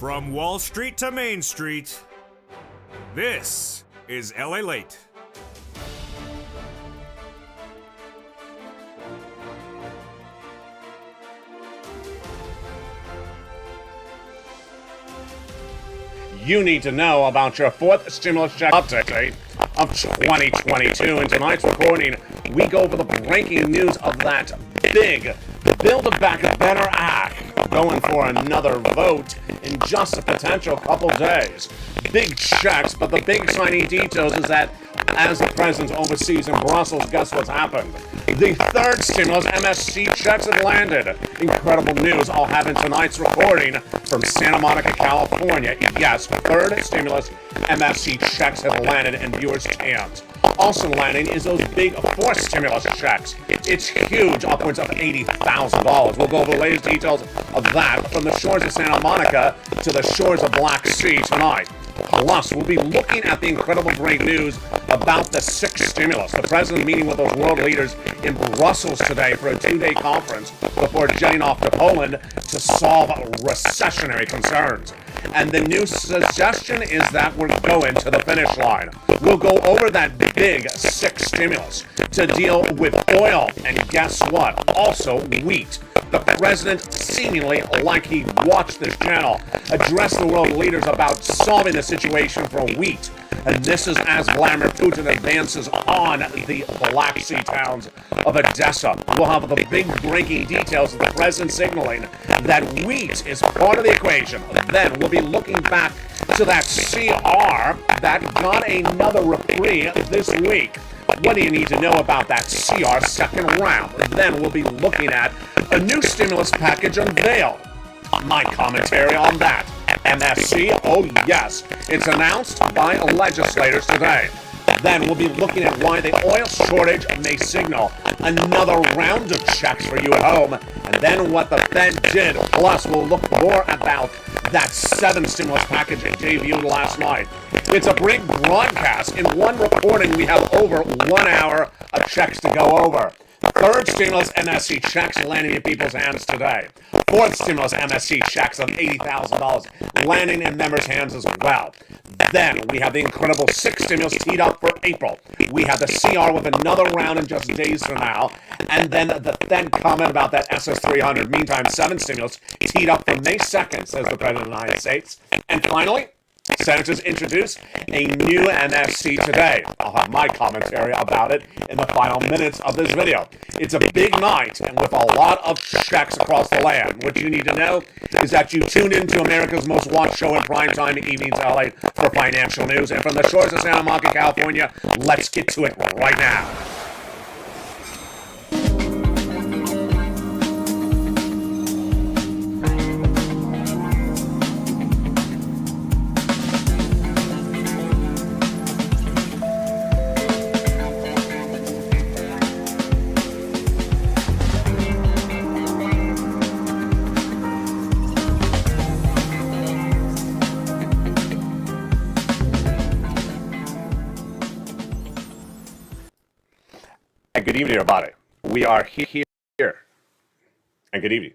From Wall Street to Main Street, this is LALATE. You need to know about your fourth stimulus check update of 2022. In tonight's recording, we go over the breaking news of that big Build Back Better Act going for another vote in just a potential couple days. Big checks, but the big exciting details is that as the president overseas in Brussels, guess what's happened? The third stimulus, MSC Checks, have landed. Incredible news I'll have in tonight's recording from Santa Monica, California. Yes, third stimulus, MSC Checks have landed and viewers can't. Also landing is those big fourth stimulus checks. It's huge, upwards of $80,000. We'll go over the latest details of that from the shores of Santa Monica to the shores of Black Sea tonight. Plus, we'll be looking at the incredible great news about the sixth stimulus. The president meeting with those world leaders in Brussels today for a two-day conference before jetting off to Poland to solve recessionary concerns. And the new suggestion is that we're going to the finish line. We'll go over that big sixth stimulus to deal with oil and guess what? Also wheat. The president, seemingly like he watched this channel, addressed the world leaders about solving the situation for wheat. And this is as Vladimir Putin advances on the Black Sea towns of Odessa. We'll have the big breaking details of the president signaling that wheat is part of the equation. Then we'll be looking back to that CR that got another reprieve this week. What do you need to know about that CR second round? Then we'll be looking at a new stimulus package unveiled. My commentary on that. MSC, oh yes, it's announced by legislators today. Then we'll be looking at why the oil shortage may signal another round of checks for you at home, and then what the Fed did. Plus, we'll look more about that seventh stimulus package that debuted last night. It's a big broadcast. In one recording, we have over 1 hour of checks to go over. Third stimulus MSC checks landing in people's hands today. Fourth stimulus MSC checks of $80,000 landing in members' hands as well. Then we have the incredible sixth stimulus teed up for April. We have the CR with another round in just days from now. And then the Fed comment about that SS300. Meantime, seventh stimulus teed up for May 2nd, says the President of the United States. And finally, Senators introduce a new MSC today. I'll have my commentary about it in the final minutes of this video. It's a big night and with a lot of checks across the land. What you need to know is that you tuned into America's most watched show in primetime evenings LA for financial news. And from the shores of Santa Monica, California, let's get to it right now. Good evening, everybody. We are here. And good evening,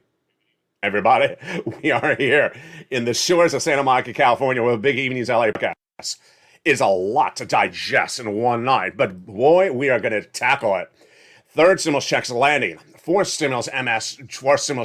everybody. We are here in the shores of Santa Monica, California, with a big evenings LA podcast. It's a lot to digest in one night, but boy, we are going to tackle it. Third stimulus checks landing. Fourth stimulus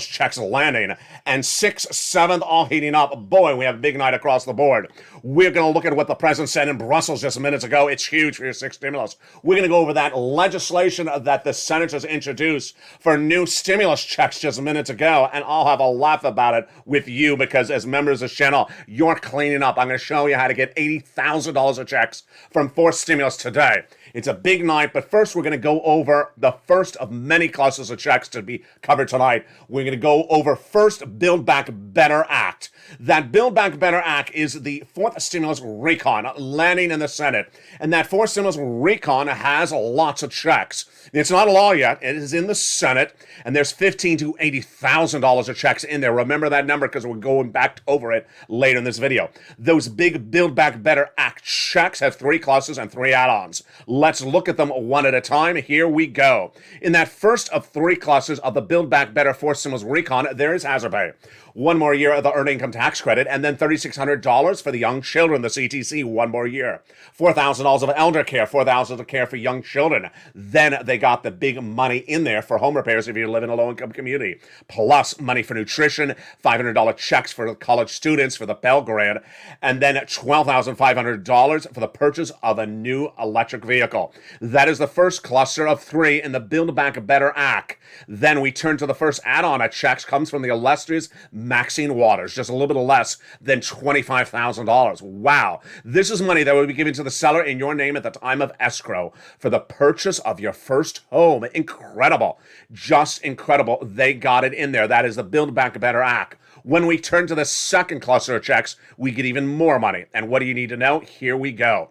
checks landing, and sixth, seventh, all heating up. Boy, we have a big night across the board. We're going to look at what the president said in Brussels just minutes ago. It's huge for your sixth stimulus. We're going to go over that legislation that the senators introduced for new stimulus checks just minutes ago, and I'll have a laugh about it with you because as members of the channel, you're cleaning up. I'm going to show you how to get $80,000 of checks from fourth stimulus today. It's a big night, but first we're going to go over the first of many clusters of checks to be covered tonight. We're going to go over first Build Back Better Act. That Build Back Better Act is the fourth stimulus recon landing in the Senate. And that fourth stimulus recon has lots of checks. It's not a law yet. It is in the Senate, and there's $15,000 to $80,000 of checks in there. Remember that number because we're going back over it later in this video. Those big Build Back Better Act checks have 3 clusters and 3 add-ons. Let's look at them one at a time. Here we go. In that first of three clusters of the Build Back Better Fourth Stimulus Recon, there is hazard pay. One more year of the Earned Income Tax Credit, and then $3,600 for the young children, the CTC, one more year. $4,000 of elder care, $4,000 of care for young children. Then they got the big money in there for home repairs if you live in a low-income community. Plus money for nutrition, $500 checks for college students for the Pell Grant, and then $12,500 for the purchase of a new electric vehicle. That is the first cluster of three in the Build Back Better Act. Then we turn to the first add-on of checks, comes from the illustrious Maxine Waters, just a little bit less than $25,000. Wow. This is money that will be given to the seller in your name at the time of escrow for the purchase of your first home. Incredible. Just incredible. They got it in there. That is the Build Back Better Act. When we turn to the second cluster of checks, we get even more money. And what do you need to know? Here we go.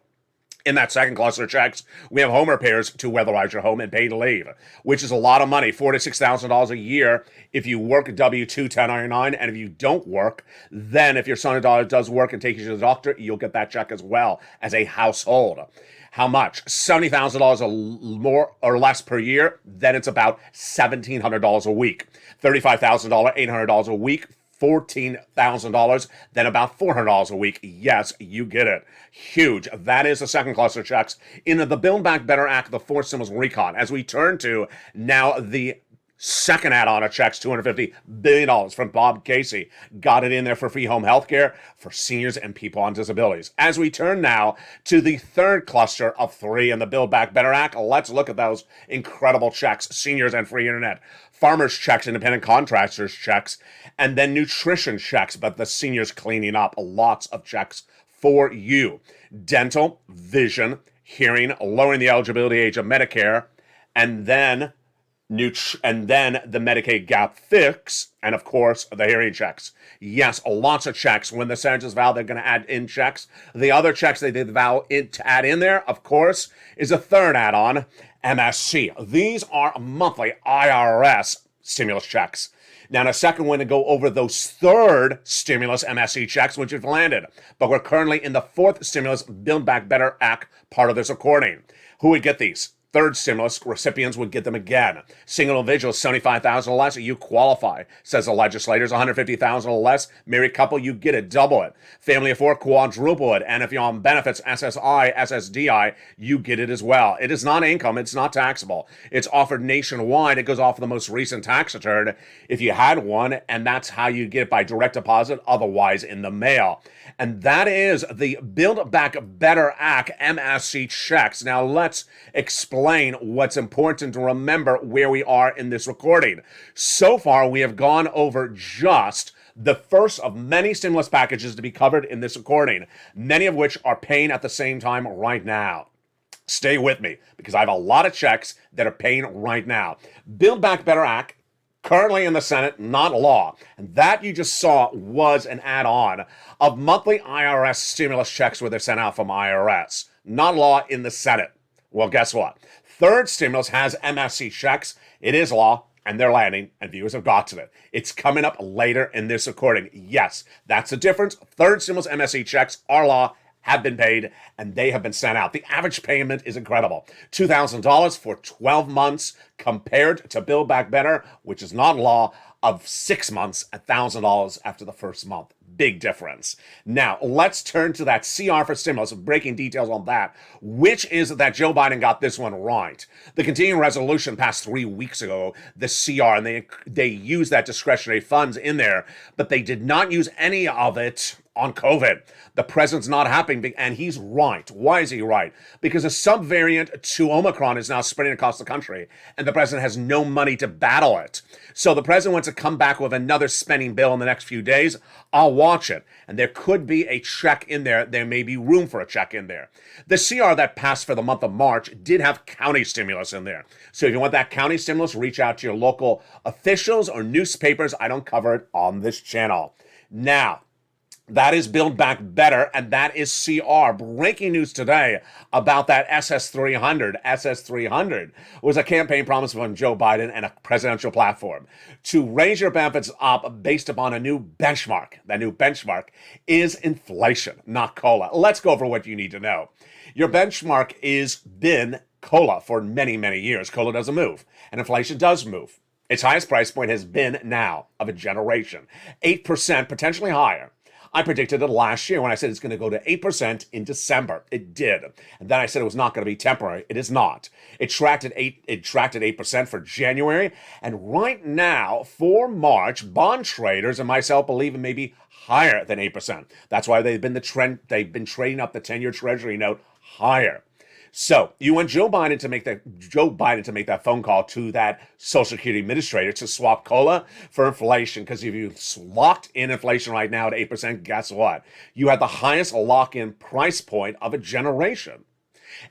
In that second cluster of checks, we have home repairs to weatherize your home and paid leave, which is a lot of money, $4,000 to $6,000 a year if you work W-2, 1099, and if you don't work, then if your son or daughter does work and takes you to the doctor, you'll get that check as well as a household. How much? $70,000 or more or less per year, then it's about $1,700 a week. $35,000, $800 a week. $14,000, then about $400 a week. Yes, you get it. Huge. That is the second cluster of checks in the Build Back Better Act, the Fourth Stimulus Recon. As we turn to now the second add-on of checks, $250 billion from Bob Casey. Got it in there for free home health care for seniors and people on disabilities. As we turn now to the third cluster of three in the Build Back Better Act, let's look at those incredible checks, seniors and free internet, farmers checks, independent contractors checks, and then nutrition checks, but the seniors cleaning up lots of checks for you. Dental, vision, hearing, lowering the eligibility age of Medicare, and then the Medicaid gap fix, and of course, the hearing checks. Yes, lots of checks. When the senators vow they're going to add in checks, the other checks they did vow to add in there, of course, is a third add-on, MSC. These are monthly IRS stimulus checks. Now, in a second, we're going to go over those third stimulus MSC checks, which have landed. But we're currently in the fourth stimulus Build Back Better Act part of this recording. Who would get these? Third stimulus recipients would get them again. Single individuals, $75,000 or less, you qualify, says the legislators. $150,000 or less, married couple, you get it, double it. Family of four, quadruple it. And if you're on benefits, SSI, SSDI, you get it as well. It is not income, it's not taxable. It's offered nationwide. It goes off of the most recent tax return if you had one, and that's how you get it, by direct deposit, otherwise in the mail. And that is the Build Back Better Act MSC checks. Now let's explain what's important to remember where we are in this recording. So far, we have gone over just the first of many stimulus packages to be covered in this recording, many of which are paying at the same time right now. Stay with me, because I have a lot of checks that are paying right now. Build Back Better Act, currently in the Senate, not law. And that you just saw was an add-on of monthly IRS stimulus checks where they're sent out from IRS. Not law in the Senate. Well, guess what? Third stimulus has MSC checks. It is law, and they're landing, and viewers have got to it. It's coming up later in this recording. Yes, that's the difference. Third stimulus MSC checks are law, have been paid, and they have been sent out. The average payment is incredible. $2,000 for 12 months compared to Build Back Better, which is not law, of 6 months, $1,000 after the first month. Big difference. Now, let's turn to that CR for stimulus, breaking details on that, which is that Joe Biden got this one right. The continuing resolution passed 3 weeks ago, the CR, and they used that discretionary funds in there, but they did not use any of it on COVID. The president's not happy, and he's right. Why is he right? Because a subvariant to Omicron is now spreading across the country, and the president has no money to battle it. So the president wants to come back with another spending bill in the next few days. I'll watch it. And there could be a check in there. There may be room for a check in there. The CR that passed for the month of March did have county stimulus in there. So if you want that county stimulus, reach out to your local officials or newspapers. I don't cover it on this channel. Now, That is Build Back Better, and that is CR. Breaking news today about that SS300. SS300 was a campaign promise from Joe Biden and a presidential platform to raise your benefits up based upon a new benchmark. That new benchmark is inflation, not COLA. Let's go over what you need to know. Your benchmark is been COLA for many, many years. COLA doesn't move, and inflation does move. Its highest price point has been now of a generation, 8%, potentially higher. I predicted it last year when I said it's going to go to 8% in December. It did. And then I said it was not going to be temporary. It is not. It tracked at 8% for January. And right now, for March, bond traders and myself believe it may be higher than 8%. That's why they've been trading up the 10-year Treasury note higher. So you want Joe Biden to make that phone call to that Social Security administrator to swap COLA for inflation. Because if you locked in inflation right now at 8%, guess what? You have the highest lock-in price point of a generation.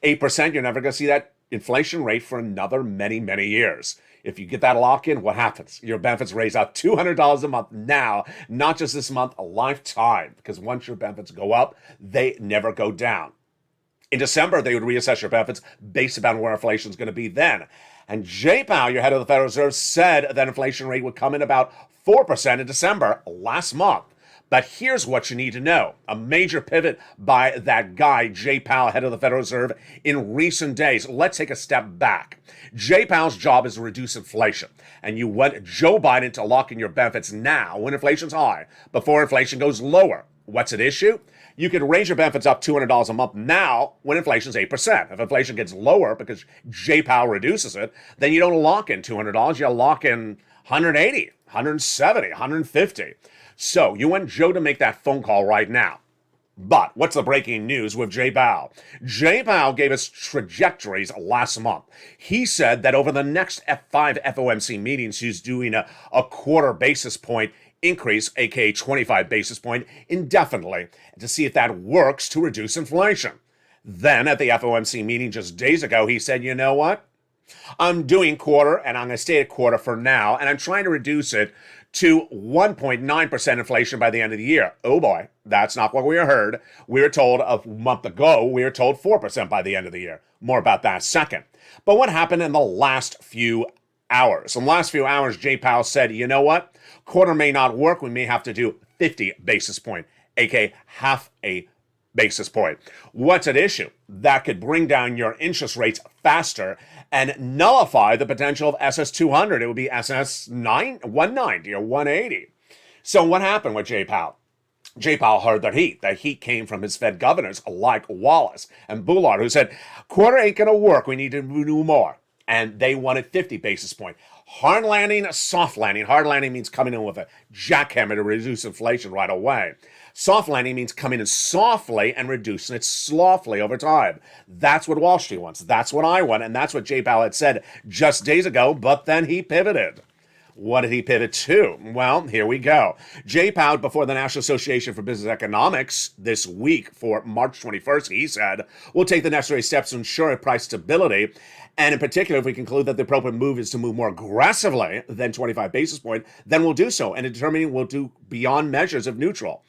8%, you're never going to see that inflation rate for another many, many years. If you get that lock-in, what happens? Your benefits raise out $200 a month now, not just this month, a lifetime. Because once your benefits go up, they never go down. In December, they would reassess your benefits based upon where inflation is going to be then. And Jay Powell, your head of the Federal Reserve, said that inflation rate would come in about 4% in December last month. But here's what you need to know. A major pivot by that guy, Jay Powell, head of the Federal Reserve, in recent days. Let's take a step back. Jay Powell's job is to reduce inflation. And you want Joe Biden to lock in your benefits now when inflation's high, before inflation goes lower. What's at issue? You can raise your benefits up $200 a month now when inflation's 8%. If inflation gets lower because Jay Powell reduces it, then you don't lock in $200. You lock in 180, 170, 150. So you want Joe to make that phone call right now. But what's the breaking news with Jay Powell? Jay Powell gave us trajectories last month. He said that over the next 5 FOMC meetings, he's doing a quarter basis point increase, aka 25 basis point, indefinitely, to see if that works to reduce inflation. Then at the FOMC meeting just days ago, he said, you know what? I'm doing quarter, and I'm going to stay at quarter for now, and I'm trying to reduce it to 1.9% inflation by the end of the year. Oh boy, that's not what we heard. We were told a month ago, we were told 4% by the end of the year. More about that second. But what happened in the last few hours? In the last few hours, Jay Powell said, you know what? Quarter may not work. We may have to do 50 basis point, aka half a basis point. What's at issue? That could bring down your interest rates faster and nullify the potential of SS200. It would be SS190 or 180. So what happened with Jay Powell? Jay Powell heard that heat came from his Fed governors like Wallace and Bullard, who said, quarter ain't going to work. We need to do more. And they wanted 50 basis point. Hard landing, soft landing. Hard landing means coming in with a jackhammer to reduce inflation right away. Soft landing means coming in softly and reducing it slothfully over time. That's what Wall Street wants. That's what I want. And that's what Jay Powell had said just days ago, but then he pivoted. What did he pivot to? Well, here we go. Jay Powell, before the National Association for Business Economics this week for March 21st, he said, we'll take the necessary steps to ensure price stability. And in particular, if we conclude that the appropriate move is to move more aggressively than 25 basis point, then we'll do so. And in determining, we'll do beyond measures of neutral.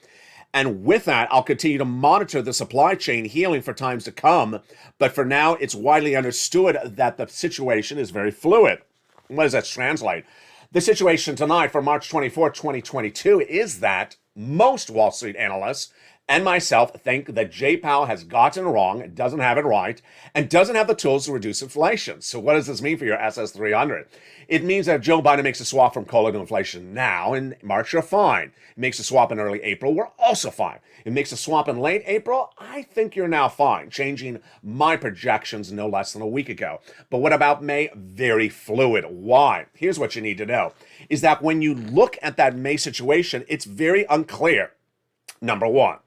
And with that, I'll continue to monitor the supply chain healing for times to come. But for now, it's widely understood that the situation is very fluid. What does that translate? The situation tonight for March 24, 2022 is that most Wall Street analysts and myself think that Jay Powell has gotten it wrong, doesn't have it right, and doesn't have the tools to reduce inflation. So what does this mean for your SS300? It means that if Joe Biden makes a swap from COLA to inflation now, in March, you're fine. It makes a swap in early April, we're also fine. It makes a swap in late April, I think you're now fine, changing my projections no less than a week ago. But what about May? Very fluid. Why? Here's what you need to know, is that when you look at that May situation, it's very unclear. Number one,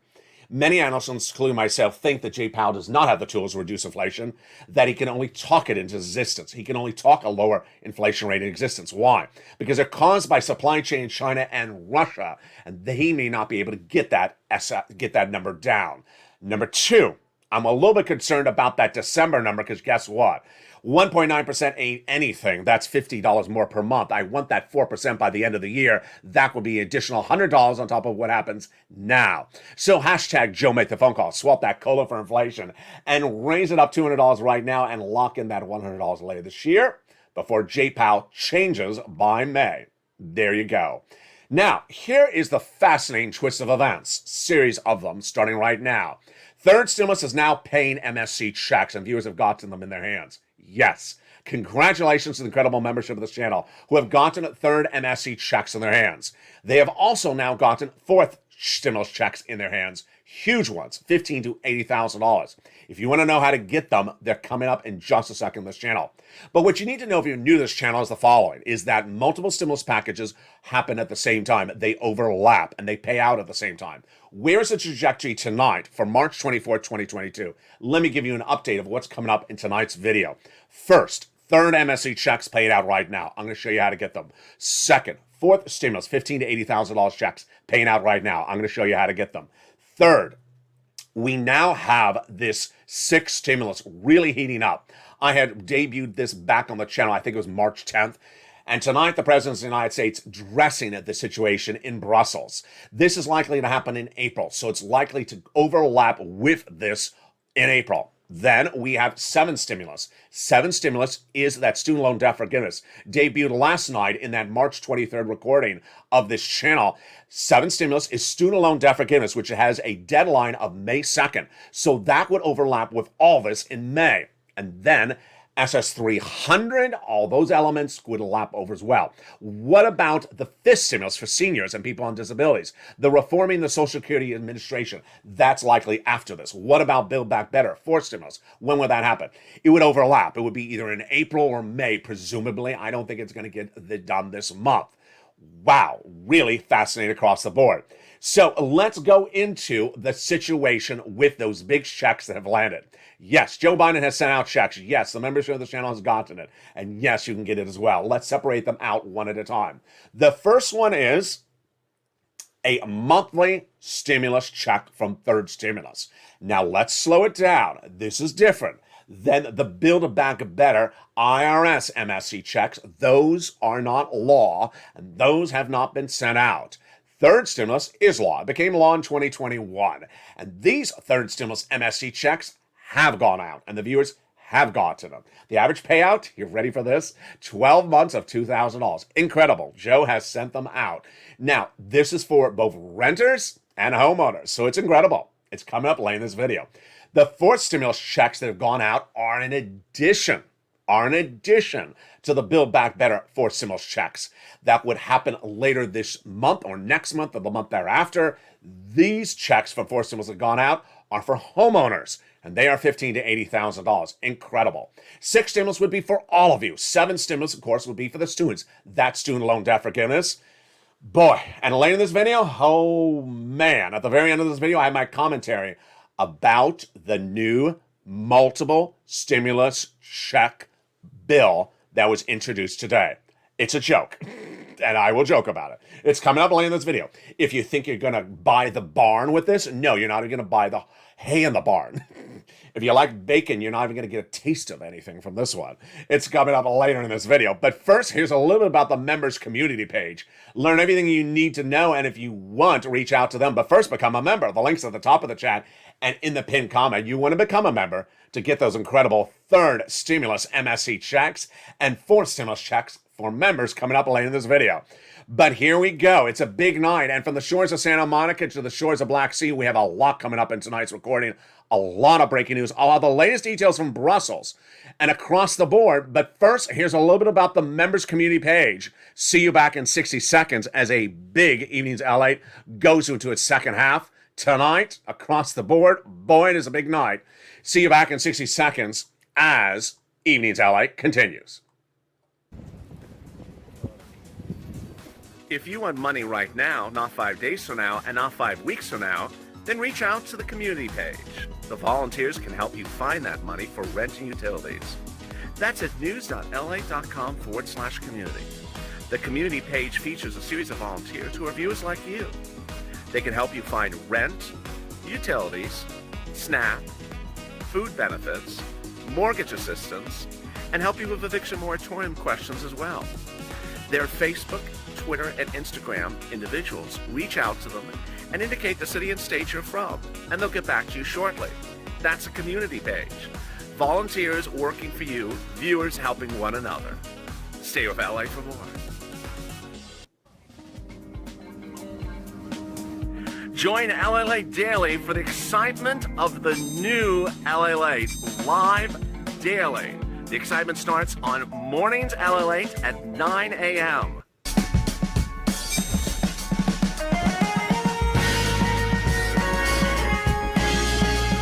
many analysts, including myself, think that Jay Powell does not have the tools to reduce inflation, that he can only talk it into existence. He can only talk a lower inflation rate in existence. Why? Because they're caused by supply chain in China and Russia, and he may not be able to get that number down. Number two, I'm a little bit concerned about that December number because guess what? 1.9% ain't anything. That's $50 more per month. I want that 4% by the end of the year. That will be additional $100 on top of what happens now. So hashtag Joe make the phone call. Swap that COLA for inflation and raise it up $200 right now and lock in that $100 later this year before J-PAL changes by May. There you go. Now, here is the fascinating twist of events, series of them starting right now. Third stimulus is now paying MSC checks, and viewers have gotten them in their hands. Yes. Congratulations to the incredible membership of this channel who have gotten third MSC checks in their hands. They have also now gotten fourth stimulus checks in their hands. Huge ones, $15,000 to $80,000. If you want to know how to get them, they're coming up in just a second on this channel. But what you need to know if you're new to this channel is the following, is that multiple stimulus packages happen at the same time. They overlap and they pay out at the same time. Where's the trajectory tonight for March 24th, 2022? Let me give you an update of what's coming up in tonight's video. First, third MSC checks paid out right now. I'm going to show you how to get them. Second, fourth stimulus, $15,000 to $80,000 checks paying out right now. I'm going to show you how to get them. Third, we now have this sixth stimulus really heating up. I had debuted this back on the channel, I think it was March 10th. And tonight, the President of the United States dressing at the situation in Brussels. This is likely to happen in April, so it's likely to overlap with this in April. Then we have seven stimulus. Seven stimulus is that student loan debt forgiveness. Debuted last night in that March 23rd recording of this channel. Seven stimulus is student loan debt forgiveness, which has a deadline of May 2nd. So that would overlap with all this in May. And then SS300, all those elements would lap over as well. What about the fifth stimulus for seniors and people on disabilities? The reforming the Social Security Administration, that's likely after this. What about Build Back Better, fourth stimulus? When would that happen? It would overlap. It would be either in April or May, presumably. I don't think it's going to get done this month. Wow, really fascinating across the board. So let's go into the situation with those big checks that have landed. Yes, Joe Biden has sent out checks. Yes, the membership of the channel has gotten it. And yes, you can get it as well. Let's separate them out one at a time. The first one is a monthly stimulus check from third stimulus. Now let's slow it down. This is different than the Build Back Better IRS MSC checks. Those are not law, and those have not been sent out. Third stimulus is law. It became law in 2021. And these third stimulus MSC checks have gone out, and the viewers have gotten them. The average payout, you ready for this? 12 months of $2,000. Incredible. Joe has sent them out. Now, this is for both renters and homeowners, so it's incredible. It's coming up late in this video. The fourth stimulus checks that have gone out are in addition to the Build Back Better fourth stimulus checks. That would happen later this month or next month or the month thereafter. These checks for fourth stimulus that have gone out are for homeowners, and they are $15,000 to $80,000. Incredible. Six stimulus would be for all of you. Seven stimulus, of course, would be for the students. That's student loan debt forgiveness. Boy, and later in this video, oh man, at the very end of this video, I have my commentary about the new multiple stimulus check bill that was introduced today. It's a joke, and I will joke about it. It's coming up later in this video. If you think you're going to buy the barn with this, no, you're not going to buy the hay in the barn. If you like bacon, you're not even going to get a taste of anything from this one. It's coming up later in this video. But first, here's a little bit about the members community page. Learn everything you need to know, and if you want, reach out to them. But first, become a member. The link's at the top of the chat and in the pinned comment. You want to become a member to get those incredible third stimulus MSC checks and fourth stimulus checks for members coming up later in this video. But here we go. It's a big night. And from the shores of Santa Monica to the shores of Black Sea, we have a lot coming up in tonight's recording. A lot of breaking news. I'll have the latest details from Brussels and across the board. But first, here's a little bit about the members community page. See you back in 60 seconds as a big Evenings LALATE goes into its second half. Tonight, across the board, boy, it is a big night. See you back in 60 seconds as Evenings LALATE continues. If you want money right now, not 5 days from now, and not 5 weeks from now, then reach out to the community page. The volunteers can help you find that money for rent and utilities. That's at news.la.com/community. The community page features a series of volunteers who are viewers like you. They can help you find rent, utilities, SNAP, food benefits, mortgage assistance, and help you with eviction moratorium questions as well. Their Facebook, Twitter, and Instagram individuals reach out to them and indicate the city and state you're from, and they'll get back to you shortly. That's a community page. Volunteers working for you, viewers helping one another. Stay with LA for more. Join LALATE Daily for the excitement of the new LALATE live daily. The excitement starts on mornings LALATE at 9 a.m.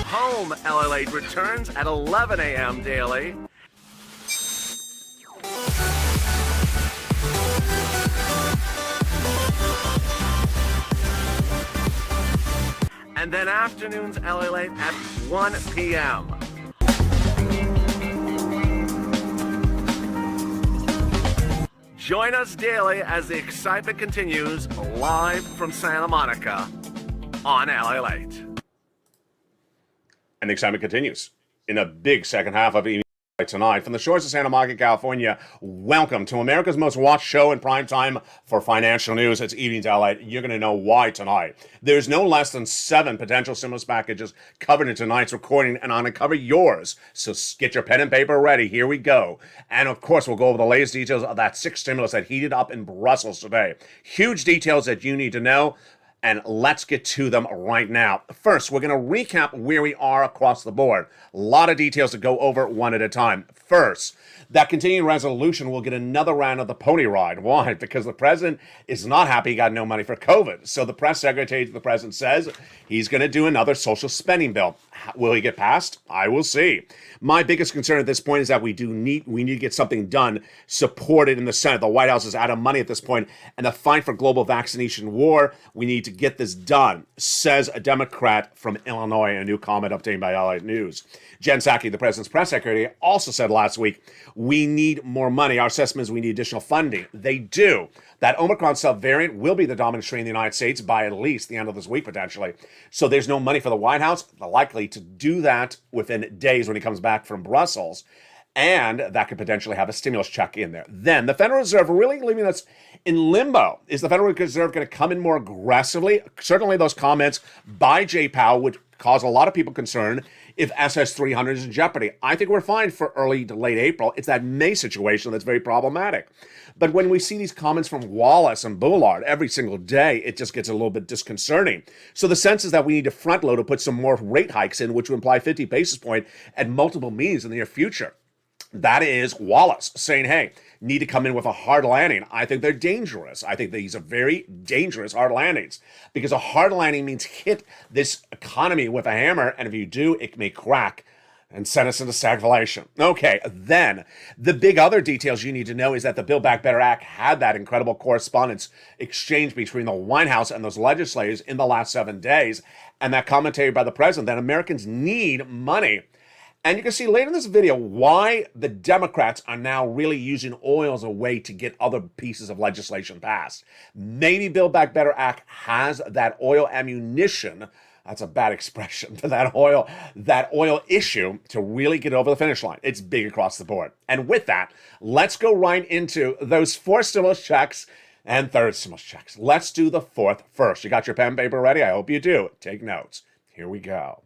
Home LALATE returns at 11 a.m. daily. And then afternoons LALATE at 1 p.m. Join us daily as the excitement continues live from Santa Monica on LALATE. And the excitement continues in a big second half of evening tonight from the shores of Santa Monica, California. Welcome to America's most watched show in prime time for financial news. It's Evenings LALATE. You're going to know why tonight. There's no less than 7 potential stimulus packages covered in tonight's recording, and I'm going to cover yours. So get your pen and paper ready. Here we go. And of course, we'll go over the latest details of that 6th stimulus that heated up in Brussels today. Huge details that you need to know. And let's get to them right now. First, we're going to recap where we are across the board. A lot of details to go over one at a time. First, that continuing resolution will get another round of the pony ride. Why? Because the president is not happy he got no money for COVID. So the press secretary to the president says he's going to do another social spending bill. Will he get passed? I will see. My biggest concern at this point is that we need to get something done, supported in the Senate. The White House is out of money at this point, and the fight for global vaccination war, we need to get this done, says a Democrat from Illinois, a new comment obtained by LA News. Jen Psaki, the president's press secretary, also said last week, we need more money. Our assessment is we need additional funding. They do. That Omicron subvariant will be the dominant strain in the United States by at least the end of this week, potentially. So there's no money for the White House. They're likely to do that within days when he comes back from Brussels. And that could potentially have a stimulus check in there. Then the Federal Reserve really leaving us in limbo. Is the Federal Reserve going to come in more aggressively? Certainly those comments by Jay Powell would cause a lot of people concern if SS300 is in jeopardy. I think we're fine for early to late April. It's that May situation that's very problematic. But when we see these comments from Wallace and Bullard every single day, it just gets a little bit disconcerting. So the sense is that we need to front load to put some more rate hikes in, which would imply 50 basis point at multiple meetings in the near future. That is Wallace saying, hey, need to come in with a hard landing. I think they're dangerous. I think that these are very dangerous hard landings because a hard landing means hit this economy with a hammer, and if you do, it may crack and send us into stagflation. Okay, then the big other details you need to know is that the Build Back Better Act had that incredible correspondence exchange between the White House and those legislators in the last 7 days, and that commentary by the president that Americans need money. And you can see later in this video why the Democrats are now really using oil as a way to get other pieces of legislation passed. Maybe Build Back Better Act has that oil ammunition, that's a bad expression, that oil issue to really get over the finish line. It's big across the board. And with that, let's go right into those 4 stimulus checks and 3rd stimulus checks. Let's do the 4th first. You got your pen and paper ready? I hope you do. Take notes. Here we go.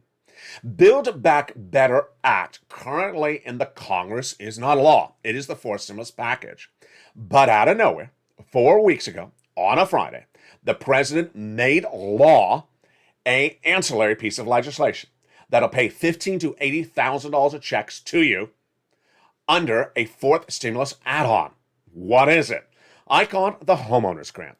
Build Back Better Act, currently in the Congress, is not law. It is the 4th stimulus package. But out of nowhere, 4 weeks ago, on a Friday, the president made law an ancillary piece of legislation that'll pay $15,000 to $80,000 of checks to you under a 4th stimulus add-on. What is it? I call it the homeowner's grant.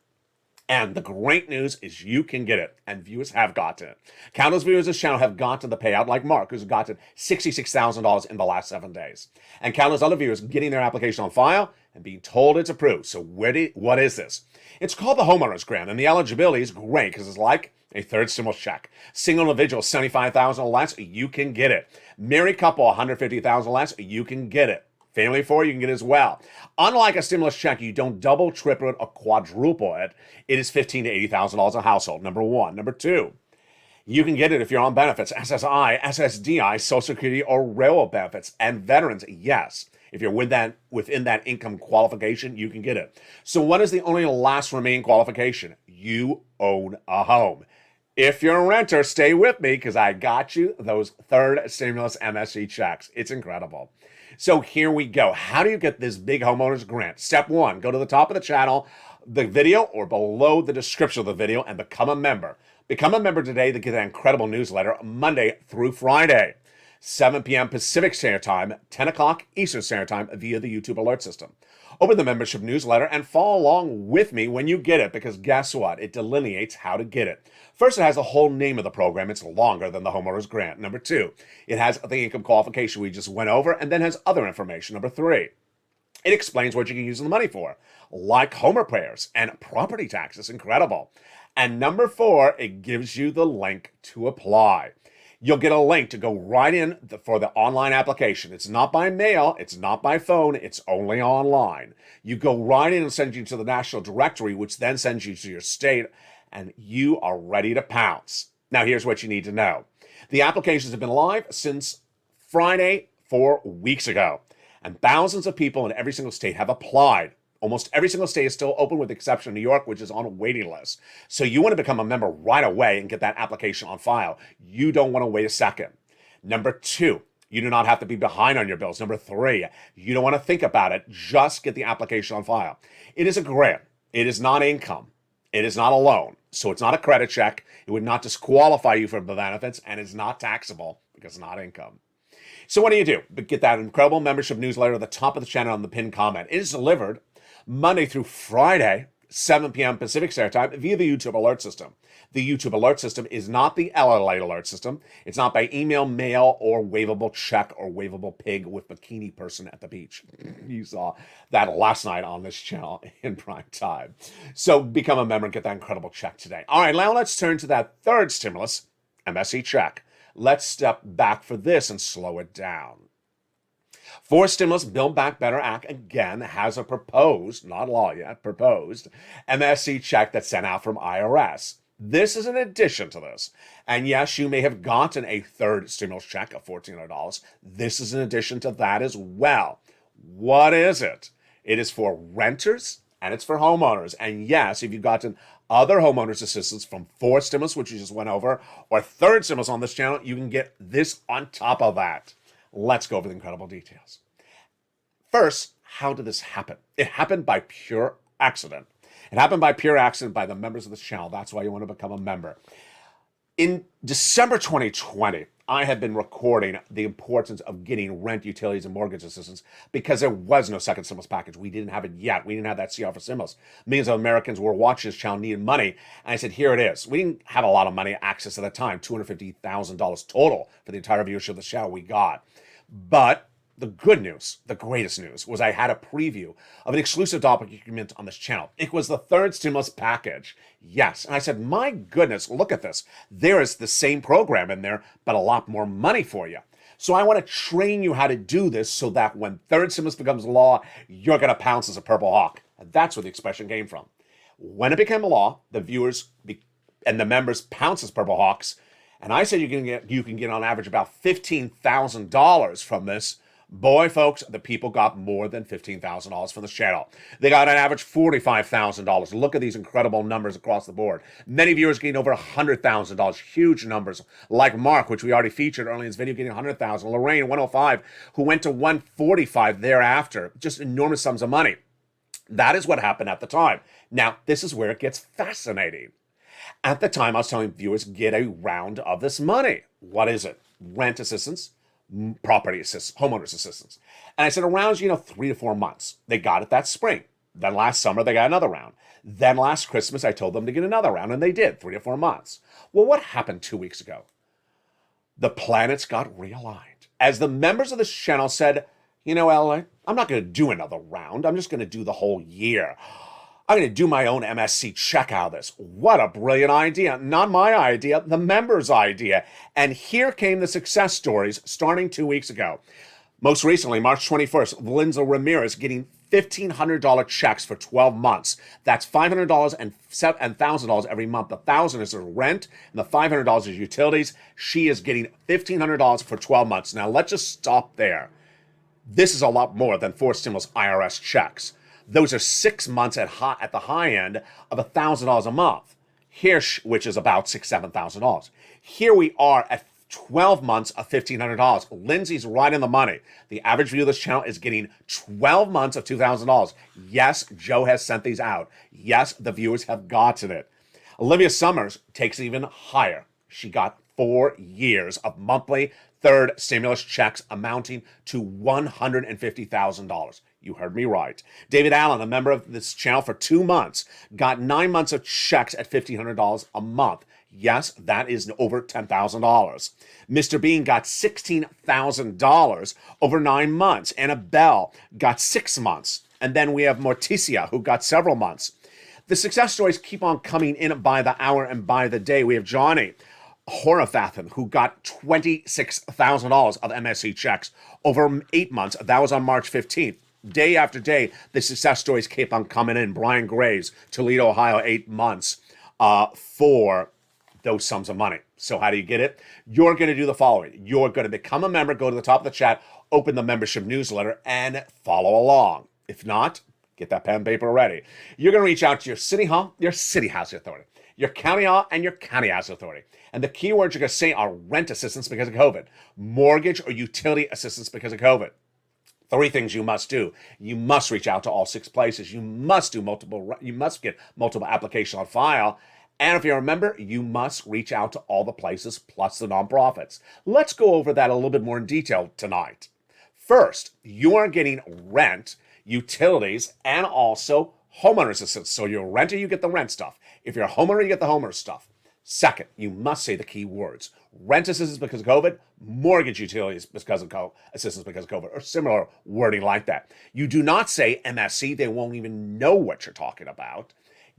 And the great news is you can get it, and viewers have gotten it. Countless viewers of this channel have gotten the payout, like Mark, who's gotten $66,000 in the last 7 days. And countless other viewers getting their application on file and being told it's approved. So what is this? It's called the homeowner's grant, and the eligibility is great because it's like a 3rd stimulus check. Single individual, $75,000 or less, you can get it. Married couple, $150,000 or less, you can get it. Family of 4, you can get it as well. Unlike a stimulus check, you don't double, triple it, or quadruple it. It is $15,000 to $80,000 a household, number 1. Number 2, you can get it if you're on benefits, SSI, SSDI, Social Security, or railroad benefits. And veterans, yes. If you're within that income qualification, you can get it. So what is the only last remaining qualification? You own a home. If you're a renter, stay with me because I got you those third stimulus MSC checks. It's incredible. So here we go. How do you get this big homeowners grant? Step one, go to the top of the channel, the video, or below the description of the video and become a member. Become a member today to get an incredible newsletter Monday through Friday, 7 p.m. Pacific Standard Time, 10 o'clock Eastern Standard Time via the YouTube alert system. Open the membership newsletter and follow along with me when you get it because guess what? It delineates how to get it. First, it has the whole name of the program. It's longer than the homeowners grant. Number two, it has the income qualification we just went over and then has other information. Number three, it explains what you can use the money for, like home repairs and property taxes. Incredible. And number four, it gives you the link to apply. You'll get a link to go right in for the online application. It's not by mail. It's not by phone. It's only online. You go right in and send you to the national directory, which then sends you to your state, and you are ready to pounce. Now, here's what you need to know. The applications have been live since Friday 4 weeks ago, and thousands of people in every single state have applied. Almost every single state is still open with the exception of New York, which is on a waiting list. So you want to become a member right away and get that application on file. You don't want to wait a second. Number two, you do not have to be behind on your bills. Number three, you don't want to think about it. Just get the application on file. It is a grant. It is not income. It is not a loan. So it's not a credit check. It would not disqualify you from the benefits, and it's not taxable because it's not income. So what do? Get that incredible membership newsletter at the top of the channel on the pinned comment. It is delivered Monday through Friday, 7 p.m. Pacific Standard Time via the YouTube alert system. The YouTube alert system is not the LALATE alert system. It's not by email, mail, or waivable check or waivable pig with bikini person at the beach. You saw that last night on this channel in prime time. So become a member and get that incredible check today. All right, now let's turn to that third stimulus, MSC check. Let's step back for this and slow it down. Fourth Stimulus Build Back Better Act again has a proposed, not law yet, proposed MSC check that's sent out from IRS. This is an addition to this. And yes, you may have gotten a third stimulus check of $1,400. This is an addition to that as well. What is it? It is for renters and it's for homeowners. And yes, if you've gotten other homeowners assistance from fourth stimulus, which you just went over, or third stimulus on this channel, you can get this on top of that. Let's go over the incredible details. First, how did this happen? It happened by pure accident. It happened by pure accident by the members of this channel. That's why you want to become a member. In December 2020, I had been recording the importance of getting rent, utilities, and mortgage assistance because there was no second stimulus package. We didn't have it yet. We didn't have that CR for stimulus. Millions of Americans were watching this channel needed money. And I said, here it is. We didn't have a lot of money access at the time, $250,000 total for the entire viewership of the channel we got. But the good news, the greatest news, was I had a preview of an exclusive document on this channel. It was the third stimulus package. Yes. And I said, my goodness, look at this. There is the same program in there, but a lot more money for you. So I want to train you how to do this so that when third stimulus becomes law, you're going to pounce as a purple hawk. And that's where the expression came from. When it became a law, the viewers and the members pounce as purple hawks. And I said you can get on average about $15,000 from this. Boy, folks, the people got more than $15,000 from this channel. They got an average $45,000. Look at these incredible numbers across the board. Many viewers getting over $100,000. Huge numbers. Like Mark, which we already featured early in this video, getting $100,000. Lorraine, 105, who went to 145 thereafter. Just enormous sums of money. That is what happened at the time. Now, this is where it gets fascinating. At the time, I was telling viewers, get a round of this money. What is it? Rent assistance, property assistance, homeowners assistance. And I said around, 3 to 4 months. They got it that spring. Then last summer, they got another round. Then last Christmas, I told them to get another round, and they did, 3 to 4 months. Well, what happened 2 weeks ago? The planets got realigned. As the members of this channel said, LA, I'm not going to do another round. I'm just going to do the whole year. I'm going to do my own MSC check out of this. What a brilliant idea. Not my idea, the members' idea. And here came the success stories starting 2 weeks ago. Most recently, March 21st, Valenza Ramirez getting $1,500 checks for 12 months. That's $500 and $1,000 every month. The $1,000 is her rent, and the $500 is utilities. She is getting $1,500 for 12 months. Now, let's just stop there. This is a lot more than 4 stimulus IRS checks. Those are 6 months at the high end of $1,000 a month. Here, which is about $7,000. Here we are at 12 months of $1,500. Lindsay's right in the money. The average view of this channel is getting 12 months of $2,000. Yes, Joe has sent these out. Yes, the viewers have gotten it. Olivia Summers takes it even higher. She got 4 years of monthly third stimulus checks amounting to $150,000. You heard me right. David Allen, a member of this channel for 2 months, got 9 months of checks at $1,500 a month. Yes, that is over $10,000. Mr. Bean got $16,000 over 9 months. Annabelle got 6 months. And then we have Morticia, who got several months. The success stories keep on coming in by the hour and by the day. We have Johnny Horafathan, who got $26,000 of MSC checks over 8 months. That was on March 15th. Day after day, the success stories keep on coming in. Brian Graves, Toledo, Ohio, 8 months for those sums of money. So how do you get it? You're going to do the following. You're going to become a member, go to the top of the chat, open the membership newsletter, and follow along. If not, get that pen and paper ready. You're going to reach out to your city hall, your city housing authority, your county hall, and your county housing authority. And the keywords you're going to say are rent assistance because of COVID, mortgage or utility assistance because of COVID. 3 things you must do. You must reach out to all 6 places. You must get multiple applications on file. And if you're a member, you must reach out to all the places plus the nonprofits. Let's go over that a little bit more in detail tonight. First, you are getting rent, utilities, and also homeowner assistance. So you're a renter, you get the rent stuff. If you're a homeowner, you get the homeowner stuff. Second, you must say the key words. Rent assistance because of COVID, mortgage utilities because of assistance because of COVID, or similar wording like that. You do not say MSC. They won't even know what you're talking about.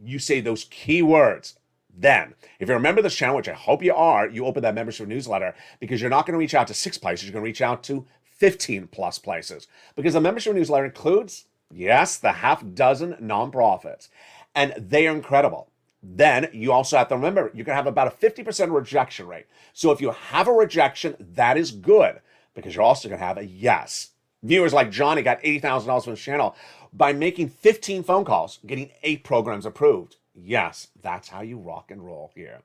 You say those key words. Then, if you're a member of this channel, which I hope you are, you open that membership newsletter because you're not going to reach out to 6 places. You're going to reach out to 15 plus places because the membership newsletter includes, yes, the half dozen nonprofits, and they are incredible. Then you also have to remember, you're going to have about a 50% rejection rate. So if you have a rejection, that is good because you're also going to have a yes. Viewers like Johnny got $80,000 from his channel by making 15 phone calls, getting 8 programs approved. Yes, that's how you rock and roll here.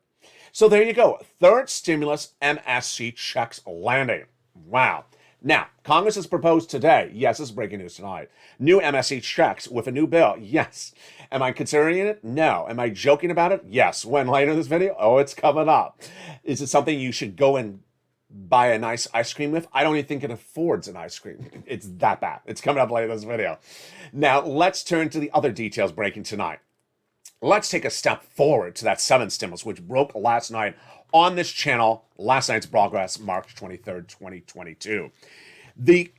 So there you go. Third stimulus MSC checks landing. Wow. Now, Congress has proposed today, yes, this is breaking news tonight, new MSC checks with a new bill. Yes. Am I considering it? No. Am I joking about it? Yes. When later in this video? Oh, it's coming up. Is it something you should go and buy a nice ice cream with? I don't even think it affords an ice cream. It's that bad. It's coming up later in this video. Now, let's turn to the other details breaking tonight. Let's take a step forward to that 7th stimulus, which broke last night on this channel. Last night's broadcast, March 23rd, 2022. The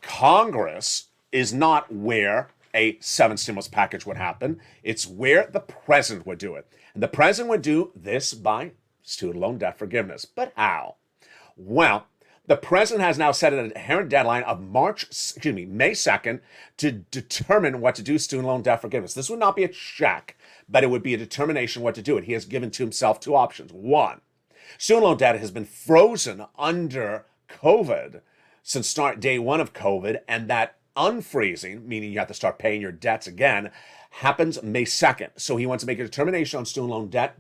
Congress is not where a 7th stimulus package would happen. It's where the president would do it. And the president would do this by student loan debt forgiveness. But how? Well, the president has now set an inherent deadline of May 2nd to determine what to do with student loan debt forgiveness. This would not be a check, but it would be a determination what to do. And he has given to himself 2 options. 1, student loan debt has been frozen under COVID since day 1 of COVID, and that unfreezing, meaning you have to start paying your debts again, happens May 2nd. So he wants to make a determination on student loan debt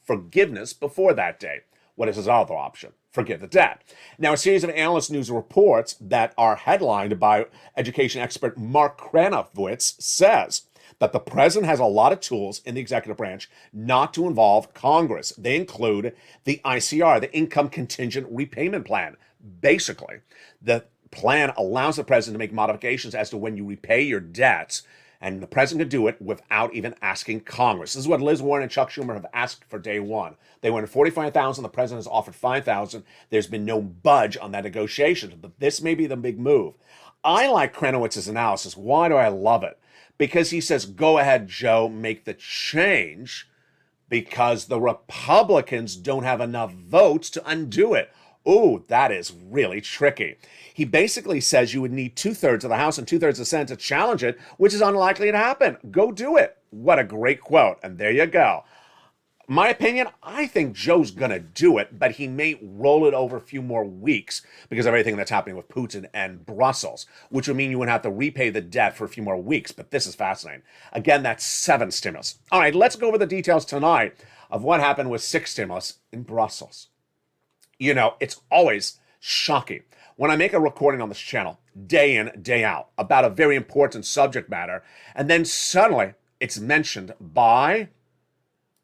forgiveness before that day. What is his other option? Forgive the debt. Now, a series of analyst news reports that are headlined by education expert Mark Kranowitz says that the president has a lot of tools in the executive branch not to involve Congress. They include the ICR, the Income Contingent Repayment Plan. Basically, the plan allows the president to make modifications as to when you repay your debts, and the president can do it without even asking Congress. This is what Liz Warren and Chuck Schumer have asked for day 1. They wanted $45,000. The president has offered $5,000. There's been no budge on that negotiation, but this may be the big move. I like Kranowitz's analysis. Why do I love it? Because he says, go ahead, Joe, make the change because the Republicans don't have enough votes to undo it. Ooh, that is really tricky. He basically says you would need 2/3 of the House and 2/3 of the Senate to challenge it, which is unlikely to happen. Go do it. What a great quote. And there you go. My opinion, I think Joe's going to do it, but he may roll it over a few more weeks because of everything that's happening with Putin and Brussels, which would mean you would have to repay the debt for a few more weeks. But this is fascinating. Again, that's 7 stimulus. All right, let's go over the details tonight of what happened with 6 stimulus in Brussels. You know, it's always shocking when I make a recording on this channel, day in, day out, about a very important subject matter, and then suddenly it's mentioned by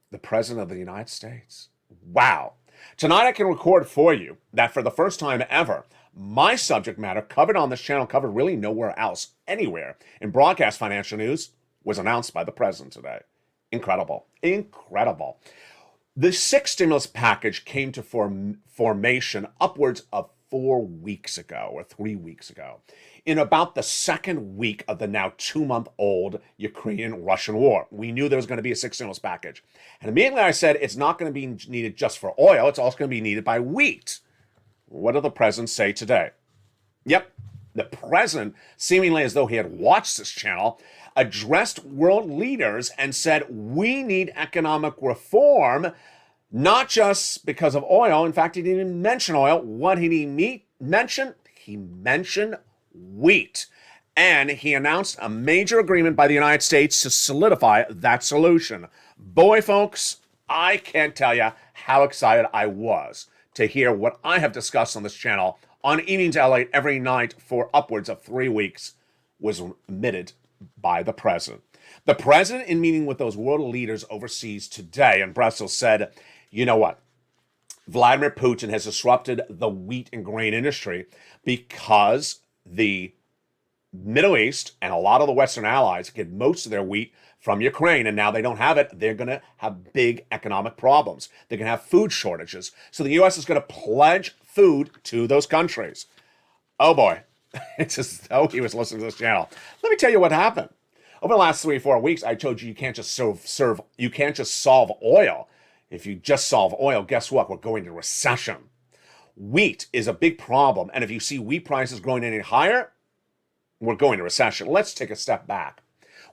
the President of the United States. Wow. Tonight I can record for you that for the first time ever, my subject matter covered on this channel, covered really nowhere else, anywhere, in broadcast financial news, was announced by the President today. Incredible. Incredible. The 6th stimulus package came to formation upwards of 4 weeks ago or 3 weeks ago, in about the 2nd week of the now 2-month-old Ukrainian-Russian war. We knew there was going to be a 6th stimulus package. And immediately I said it's not going to be needed just for oil, it's also going to be needed by wheat. What did the president say today? Yep, the president, seemingly as though he had watched this channel, addressed world leaders and said, we need economic reform, not just because of oil. In fact, he didn't even mention oil. What did he mention? He mentioned wheat. And he announced a major agreement by the United States to solidify that solution. Boy, folks, I can't tell you how excited I was to hear what I have discussed on this channel on Evenings LALATE every night for upwards of 3 weeks was admitted by the president. The president, in meeting with those world leaders overseas today in Brussels, said, you know what? Vladimir Putin has disrupted the wheat and grain industry because the Middle East and a lot of the Western allies get most of their wheat from Ukraine, and now they don't have it. They're going to have big economic problems. They're going to have food shortages. So the U.S. is going to pledge food to those countries. Oh boy, it's as though he was listening to this channel. Let me tell you what happened. Over the last 3 or 4 weeks, I told you can't just you can't just solve oil. If you just solve oil, guess what? We're going to recession. Wheat is a big problem, and if you see wheat prices growing any higher, we're going to recession. Let's take a step back.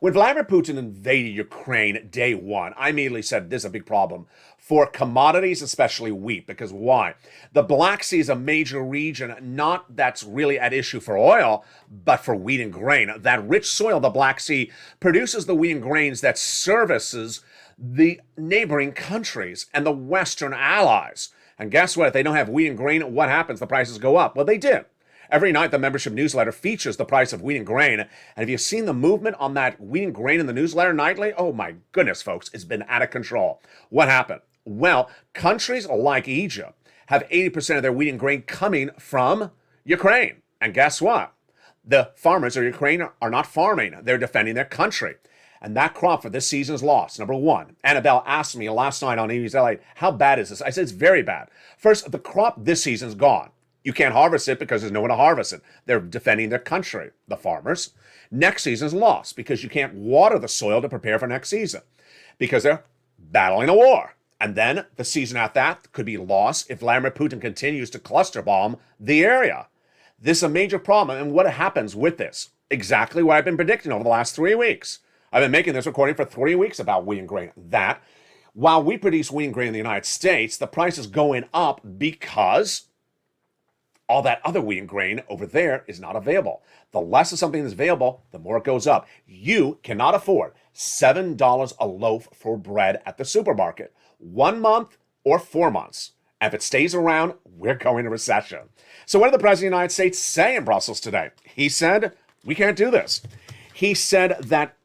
When Vladimir Putin invaded Ukraine day one, I immediately said this is a big problem for commodities, especially wheat. Because why? The Black Sea is a major region, not that's really at issue for oil, but for wheat and grain. That rich soil, the Black Sea, produces the wheat and grains that services the neighboring countries and the Western allies. And guess what? If they don't have wheat and grain, what happens? The prices go up. Well, they did. Every night, the membership newsletter features the price of wheat and grain. And have you seen the movement on that wheat and grain in the newsletter nightly? Oh my goodness, folks, it's been out of control. What happened? Well, countries like Egypt have 80% of their wheat and grain coming from Ukraine. And guess what? The farmers of Ukraine are not farming. They're defending their country. And that crop for this season is lost, number one. Annabelle asked me last night on Evenings LA, how bad is this? I said, it's very bad. First, the crop this season is gone. You can't harvest it because there's no one to harvest it. They're defending their country, the farmers. Next season is lost because you can't water the soil to prepare for next season because they're battling a war. And then the season after that could be lost if Vladimir Putin continues to cluster bomb the area. This is a major problem. And what happens with this? Exactly what I've been predicting over the last 3 weeks. I've been making this recording for 3 weeks about wheat and grain. That while we produce wheat and grain in the United States, the price is going up because all that other wheat and grain over there is not available. The less of something is available, the more it goes up. You cannot afford $7 a loaf for bread at the supermarket, 1 month or 4 months. And if it stays around, we're going to recession. So what did the President of the United States say in Brussels today? He said, we can't do this. He said that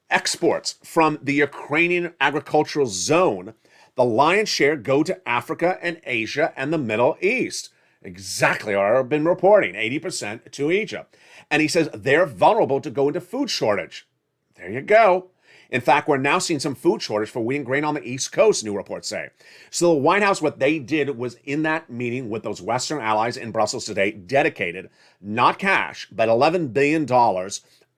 exports from the Ukrainian agricultural zone, the lion's share go to Africa and Asia and the Middle East. Exactly what I've been reporting, 80% to Egypt. And he says they're vulnerable to go into food shortage. There you go. In fact, we're now seeing some food shortage for wheat and grain on the East Coast, new reports say. So the White House, what they did was in that meeting with those Western allies in Brussels today, dedicated, not cash, but $11 billion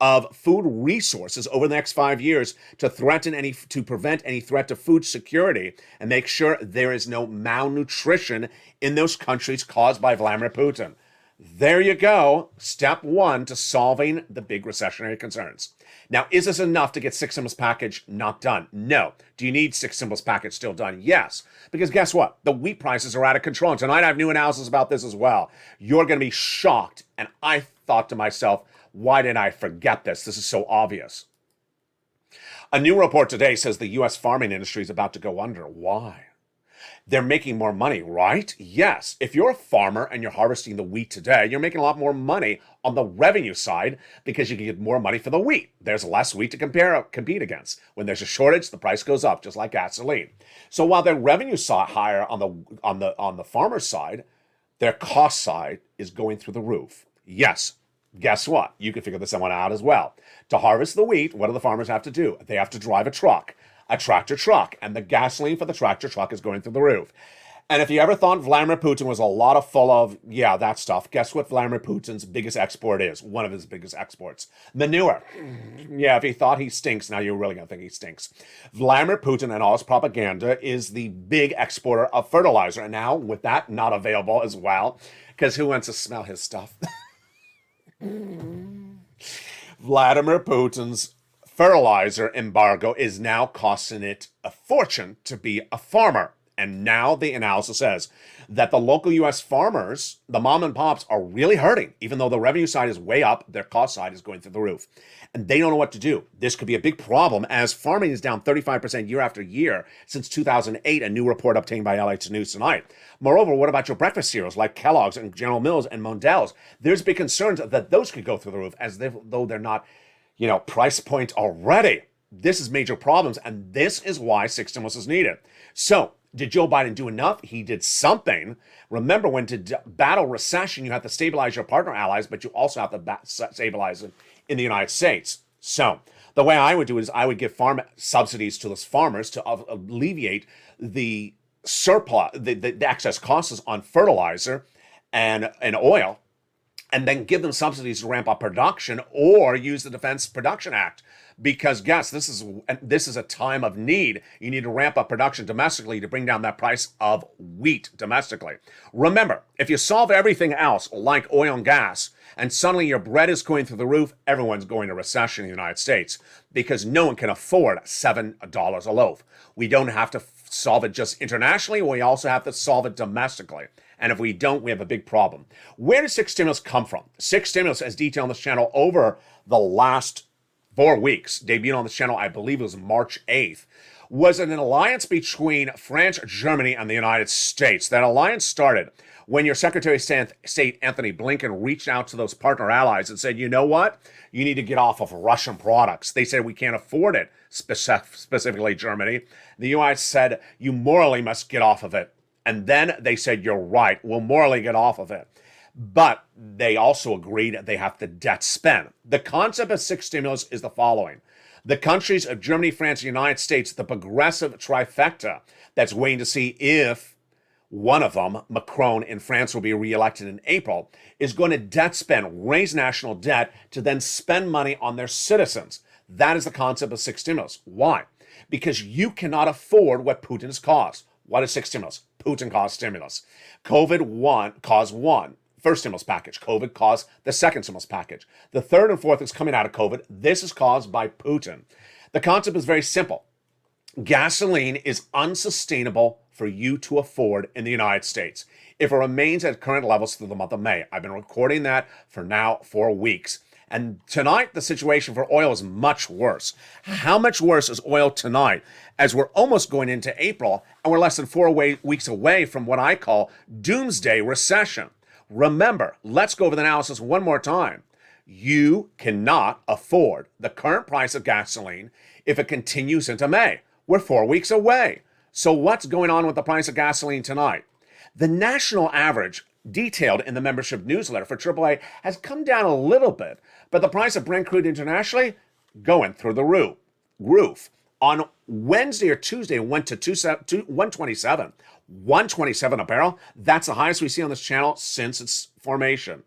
of food resources over the next 5 years to prevent any threat to food security and make sure there is no malnutrition in those countries caused by Vladimir Putin. There you go. Step one to solving the big recessionary concerns. Now, is this enough to get six stimulus package not done? No. Do you need six stimulus package still done? Yes. Because guess what? The wheat prices are out of control. And tonight I have new analysis about this as well. You're going to be shocked. And I thought to myself, why did I forget this? This is so obvious. A new report today says the U.S. farming industry is about to go under. Why? They're making more money, right? Yes. If you're a farmer and you're harvesting the wheat today, you're making a lot more money on the revenue side because you can get more money for the wheat. There's less wheat to compete against. When there's a shortage, the price goes up, just like gasoline. So while their revenue side higher on the farmer's side, their cost side is going through the roof. Yes. Guess what? You can figure this one out as well. To harvest the wheat, what do the farmers have to do? They have to drive a tractor truck, and the gasoline for the tractor truck is going through the roof. And if you ever thought Vladimir Putin was a lot of full of, that stuff, guess what Vladimir Putin's biggest export is? One of his biggest exports. Manure. Yeah, if you thought he stinks, now you're really going to think he stinks. Vladimir Putin and all his propaganda is the big exporter of fertilizer. And now, with that not available as well, because who wants to smell his stuff? Vladimir Putin's fertilizer embargo is now costing it a fortune to be a farmer. And now the analysis says that the local U.S. farmers, the mom and pops, are really hurting. Even though the revenue side is way up, their cost side is going through the roof. And they don't know what to do. This could be a big problem as farming is down 35% year after year since 2008, a new report obtained by LALATE News tonight. Moreover, what about your breakfast cereals like Kellogg's and General Mills and Mondel's? There's big concerns that those could go through the roof though they're not, price point already. This is major problems, and this is why six stimulus is needed. So, did Joe Biden do enough? He did something. Remember, when to battle recession, you have to stabilize your partner allies, but you also have to stabilize them in the United States. So, the way I would do it is I would give farm subsidies to those farmers to alleviate the surplus, the excess costs on fertilizer and oil, and then give them subsidies to ramp up production or use the Defense Production Act. Because, guess, this is a time of need. You need to ramp up production domestically to bring down that price of wheat domestically. Remember, if you solve everything else, like oil and gas, and suddenly your bread is going through the roof, everyone's going to recession in the United States because no one can afford $7 a loaf. We don't have to solve it just internationally. We also have to solve it domestically. And if we don't, we have a big problem. Where does six stimulus come from? Six stimulus, as detailed on this channel over the last 4 weeks, debuted on this channel, I believe it was March 8th, was an alliance between France, Germany, and the United States. That alliance started when your Secretary of State, Anthony Blinken, reached out to those partner allies and said, you know what? You need to get off of Russian products. They said, we can't afford it, specifically Germany. The U.S. said, you morally must get off of it. And then they said, you're right, we'll morally get off of it. But they also agreed they have to debt spend. The concept of six stimulus is the following. The countries of Germany, France, and the United States, the progressive trifecta that's waiting to see if one of them, Macron in France, will be reelected in April, is going to debt spend, raise national debt to then spend money on their citizens. That is the concept of six stimulus. Why? Because you cannot afford what Putin has caused. What is six stimulus? Putin caused stimulus. COVID caused one. First stimulus package. COVID caused the second stimulus package. The third and fourth is coming out of COVID. This is caused by Putin. The concept is very simple. Gasoline is unsustainable for you to afford in the United States if it remains at current levels through the month of May. I've been recording that for now 4 weeks. And tonight, the situation for oil is much worse. How much worse is oil tonight as we're almost going into April and we're less than 4 weeks away from what I call doomsday recession? Remember, let's go over the analysis one more time. You cannot afford the current price of gasoline if it continues into May. We're 4 weeks away. So what's going on with the price of gasoline tonight? The national average, detailed in the membership newsletter for AAA, has come down a little bit, but the price of Brent crude internationally going through the roof. On Wednesday or Tuesday, it went to 127. 127 a barrel. That's the highest we see on this channel since its formation.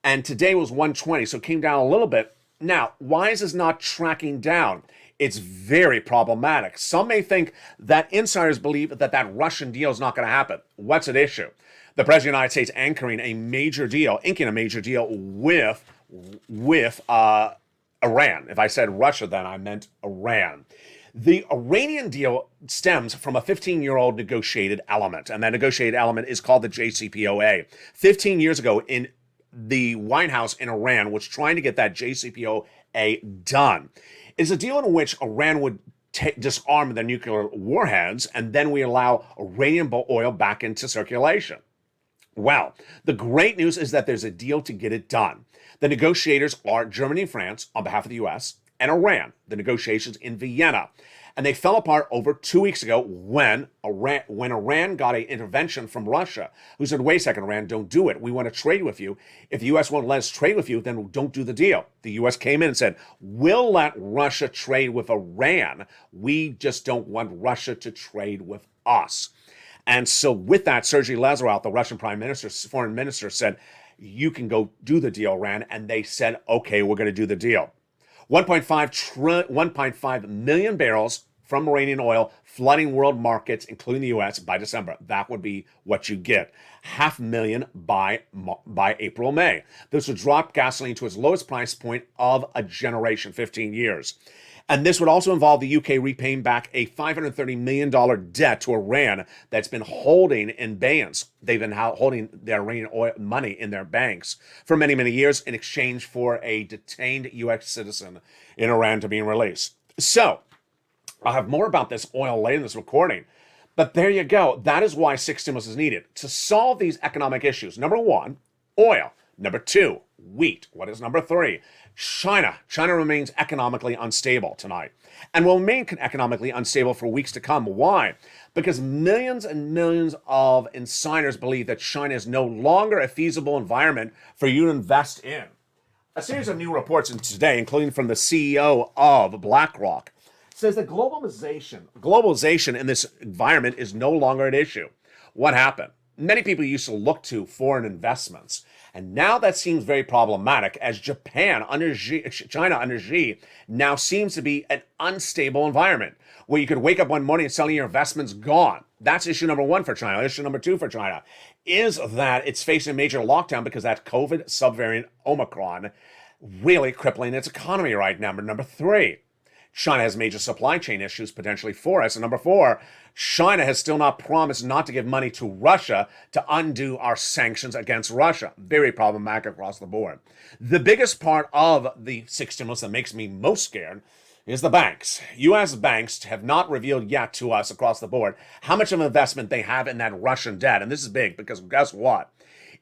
And today was 120, so it came down a little bit. Now, why is this not tracking down? It's very problematic. Some may think that insiders believe that Russian deal is not going to happen. What's at issue? The President of the United States inking a major deal with Iran. If I said Russia, then I meant Iran. The Iranian deal stems from a 15-year-old negotiated element, and that negotiated element is called the JCPOA. 15 years ago, in the White House in Iran was trying to get that JCPOA done. It's a deal in which Iran would disarm their nuclear warheads, and then we allow Iranian oil back into circulation. Well, the great news is that there's a deal to get it done. The negotiators are Germany and France on behalf of the U.S., and Iran, the negotiations in Vienna. And they fell apart over 2 weeks ago when Iran got an intervention from Russia, who said, wait a second, Iran, don't do it. We want to trade with you. If the U.S. won't let us trade with you, then don't do the deal. The U.S. came in and said, we'll let Russia trade with Iran. We just don't want Russia to trade with us. And so with that, Sergei Lavrov, the Russian foreign minister, said, you can go do the deal, Iran. And they said, okay, we're going to do the deal. 1.5 million barrels from Iranian oil flooding world markets, including the U.S., by December. That would be what you get. 500,000 by April, May. This would drop gasoline to its lowest price point of a generation, 15 years. And this would also involve the UK repaying back a $530 million debt to Iran that's been holding in abeyance. They've been holding their Iranian oil money in their banks for many, many years in exchange for a detained US citizen in Iran to be released. So, I'll have more about this oil later in this recording. But there you go. That is why 6 stimulus is needed. To solve these economic issues. Number 1, oil. Number 2, wheat. What is number 3? China. China remains economically unstable tonight and will remain economically unstable for weeks to come. Why? Because millions and millions of insiders believe that China is no longer a feasible environment for you to invest in. A series of new reports in today, including from the CEO of BlackRock, says that globalization in this environment is no longer an issue. What happened? Many people used to look to foreign investments. And now that seems very problematic as China under Xi now seems to be an unstable environment where you could wake up one morning and suddenly your investment's gone. That's issue number 1 for China. Issue number 2 for China is that it's facing a major lockdown because that COVID subvariant Omicron really crippling its economy right now. Number 3. China has major supply chain issues potentially for us. And number 4, China has still not promised not to give money to Russia to undo our sanctions against Russia. Very problematic across the board. The biggest part of the 6 stimulus that makes me most scared is the banks. U.S. banks have not revealed yet to us across the board how much of an investment they have in that Russian debt. And this is big because guess what?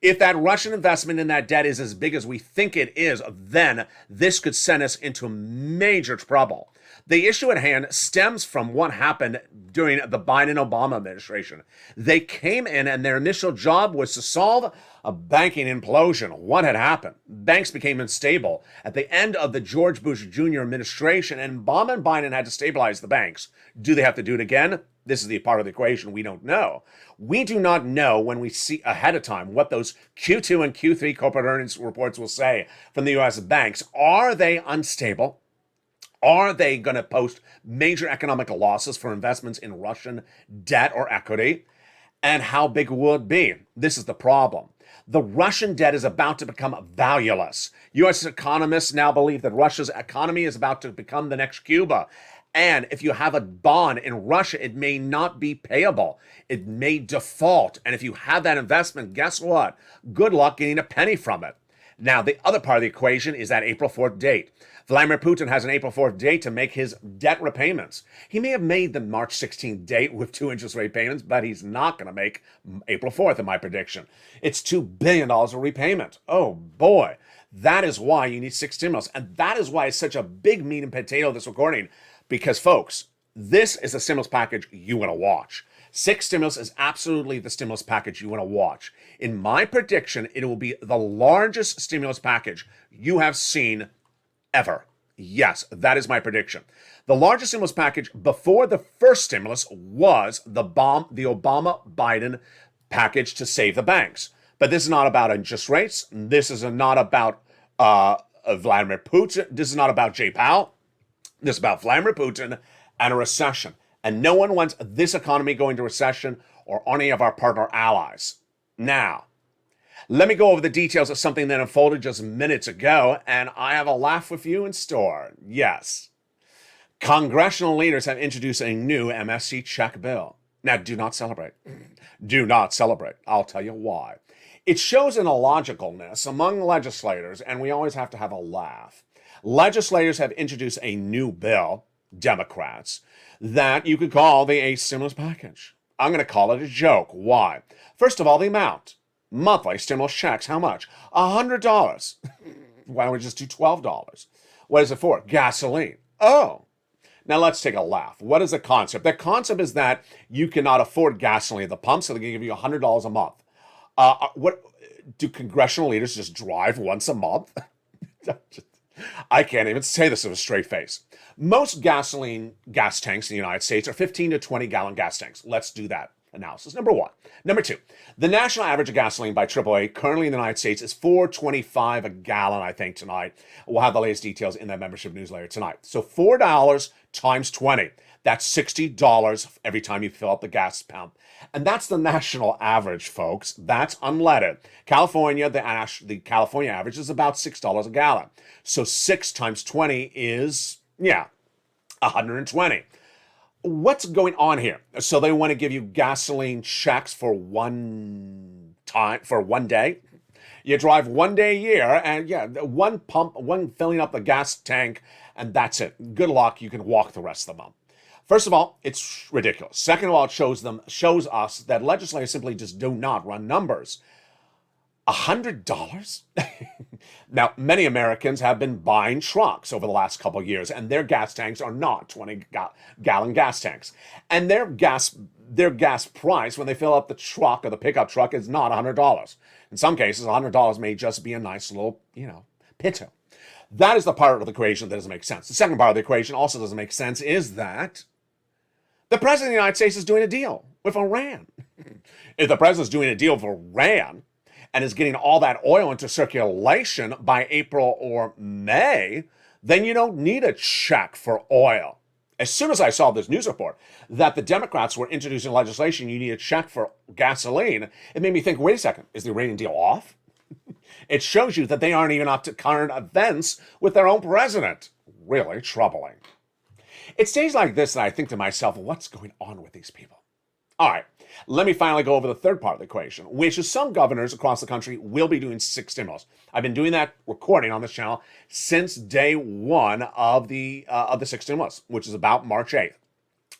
If that Russian investment in that debt is as big as we think it is, then this could send us into major trouble. The issue at hand stems from what happened during the Biden-Obama administration. They came in and their initial job was to solve a banking implosion. What had happened? Banks became unstable at the end of the George Bush Jr. administration, and Obama and Biden had to stabilize the banks. Do they have to do it again? This is the part of the equation we don't know. We do not know when we see ahead of time what those Q2 and Q3 corporate earnings reports will say from the U.S. banks. Are they unstable? Are they going to post major economic losses for investments in Russian debt or equity? And how big will it be? This is the problem. The Russian debt is about to become valueless. U.S. economists now believe that Russia's economy is about to become the next Cuba. And if you have a bond in Russia, it may not be payable. It may default. And if you have that investment, guess what? Good luck getting a penny from it. Now, the other part of the equation is that April 4th date. Vladimir Putin has an April 4th date to make his debt repayments. He may have made the March 16th date with 2 interest rate payments, but he's not going to make April 4th in my prediction. It's $2 billion of repayment. Oh boy, that is why you need 6 stimulus. And that is why it's such a big meat and potato of this recording. Because folks, this is a stimulus package you want to watch. 6 stimulus is absolutely the stimulus package you want to watch. In my prediction, it will be the largest stimulus package you have seen ever. Yes, that is my prediction. The largest stimulus package before the first stimulus was the Obama-Biden package to save the banks. But this is not about interest rates. This is not about Vladimir Putin. This is not about Jay Powell. This is about Vladimir Putin and a recession. And no one wants this economy going to recession or any of our partner allies. Now, let me go over the details of something that unfolded just minutes ago, and I have a laugh with you in store. Yes. Congressional leaders have introduced a new MSC check bill. Now, do not celebrate. Do not celebrate. I'll tell you why. It shows an illogicalness among legislators, and we always have to have a laugh. Legislators have introduced a new bill, Democrats, that you could call a stimulus package. I'm going to call it a joke. Why? First of all, the amount. Monthly stimulus checks, how much? $100. Why don't we just do $12? What is it for? Gasoline. Oh. Now let's take a laugh. What is the concept? The concept is that you cannot afford gasoline at the pump, so they're going to give you $100 a month. What do congressional leaders just drive once a month? I can't even say this with a straight face. Most gasoline gas tanks in the United States are 15 to 20 gallon gas tanks. Let's do that analysis. Number one. Number two, the national average of gasoline by AAA currently in the United States is $4.25 a gallon, I think, tonight. We'll have the latest details in that membership newsletter tonight. So $4 times 20. That's $60 every time you fill up the gas pump. And that's the national average, folks. That's unleaded. California, the California average is about $6 a gallon. So 6 times 20 is, 120. What's going on here? So they want to give you gasoline checks for one day. You drive 1 day a year, and one pump, one filling up the gas tank, and that's it. Good luck. You can walk the rest of the month. First of all, it's ridiculous. Second of all, it shows us that legislators simply just do not run numbers. $100? Now, many Americans have been buying trucks over the last couple of years, and their gas tanks are not 20-gallon gas tanks. And their gas price when they fill up the truck or the pickup truck is not $100. In some cases, $100 may just be a nice little, pito. That is the part of the equation that doesn't make sense. The second part of the equation also doesn't make sense is that the president of the United States is doing a deal with Iran. If the president's doing a deal with Iran and is getting all that oil into circulation by April or May, then you don't need a check for oil. As soon as I saw this news report that the Democrats were introducing legislation, you need a check for gasoline, it made me think, wait a second, is the Iranian deal off? It shows you that they aren't even up to current events with their own president. Really troubling. It's days like this that I think to myself, what's going on with these people? All right, let me finally go over the third part of the equation, which is some governors across the country will be doing 6 stimulus. I've been doing that recording on this channel since day one of the 6 stimulus, which is about March 8th.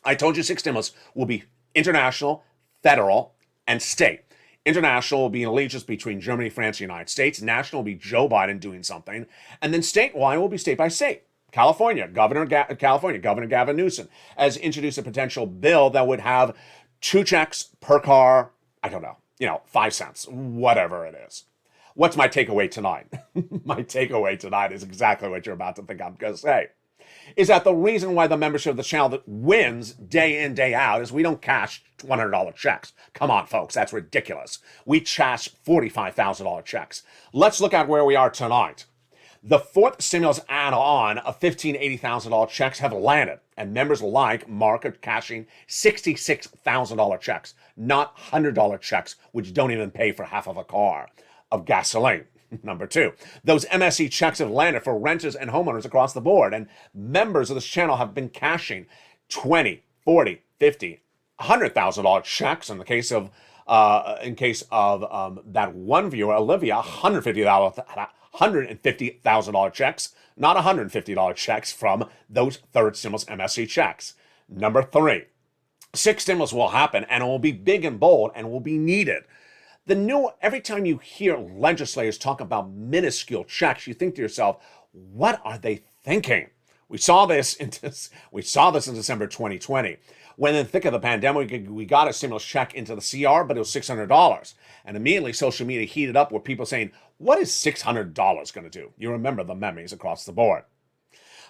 I told you 6 stimulus will be international, federal, and state. International will be an allegiance between Germany, France, and the United States. National will be Joe Biden doing something. And then statewide will be state by state. Governor Gavin Newsom has introduced a potential bill that would have 2 checks per car, 5 cents, whatever it is. What's my takeaway tonight? My takeaway tonight is exactly what you're about to think I'm going to say. Is that the reason why the membership of the channel that wins day in, day out is we don't cash $100 checks. Come on, folks, that's ridiculous. We cash $45,000 checks. Let's look at where we are tonight. The 4th stimulus add-on of $15,000, $80,000 checks have landed, and members like Mark are cashing $66,000 checks, not $100 checks, which don't even pay for half of a car of gasoline. Number 2, those MSC checks have landed for renters and homeowners across the board, and members of this channel have been cashing $20,000, $40,000, $50,000, $100,000 checks. In case of that one viewer, Olivia, $150,000 checks, not $150 checks from those 3rd stimulus MSC checks. Number 3, 6 stimulus will happen, and it will be big and bold and will be needed. Every time you hear legislators talk about minuscule checks, you think to yourself, what are they thinking? We saw this in December 2020. When in the thick of the pandemic, we got a stimulus check into the CR, but it was $600. And immediately social media heated up with people saying, what is $600 going to do? You remember the memes across the board.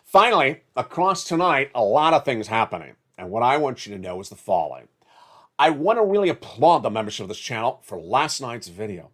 Finally, across tonight, a lot of things happening. And what I want you to know is the following. I want to really applaud the membership of this channel for last night's video.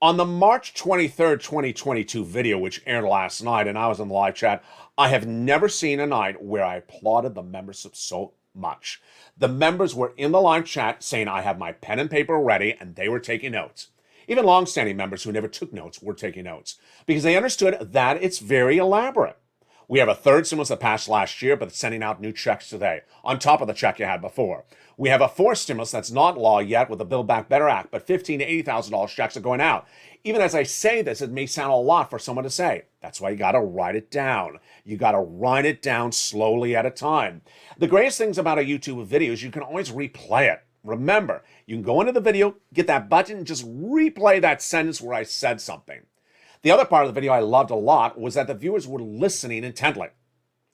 On the March 23rd, 2022 video, which aired last night, and I was in the live chat, I have never seen a night where I applauded the membership so much. The members were in the live chat saying I have my pen and paper ready, and they were taking notes. Even long-standing members who never took notes were taking notes because they understood that it's very elaborate. We have a third stimulus that passed last year, but it's sending out new checks today, on top of the check you had before. We have a fourth stimulus that's not law yet with the Build Back Better Act, but $15,000 to $80,000 checks are going out. Even as I say this, it may sound a lot for someone to say. That's why you got to write it down. You got to write it down slowly at a time. The greatest things about a YouTube video is you can always replay it. Remember, you can go into the video, get that button, and just replay that sentence where I said something. The other part of the video I loved a lot was that the viewers were listening intently.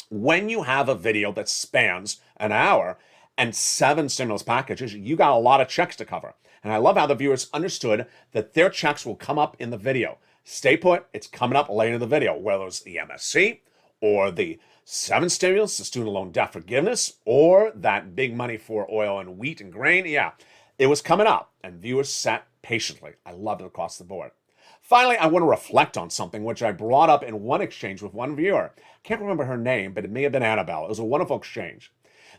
When you have a video that spans an hour and 7 stimulus packages, you got a lot of checks to cover. And I love how the viewers understood that their checks will come up in the video. Stay put, it's coming up later in the video, whether it's the MSC or the 7 stimulus, the student loan debt forgiveness, or that big money for oil and wheat and grain. Yeah, it was coming up, and viewers sat patiently. I loved it across the board. Finally, I want to reflect on something which I brought up in one exchange with one viewer. I can't remember her name, but it may have been Annabelle. It was a wonderful exchange.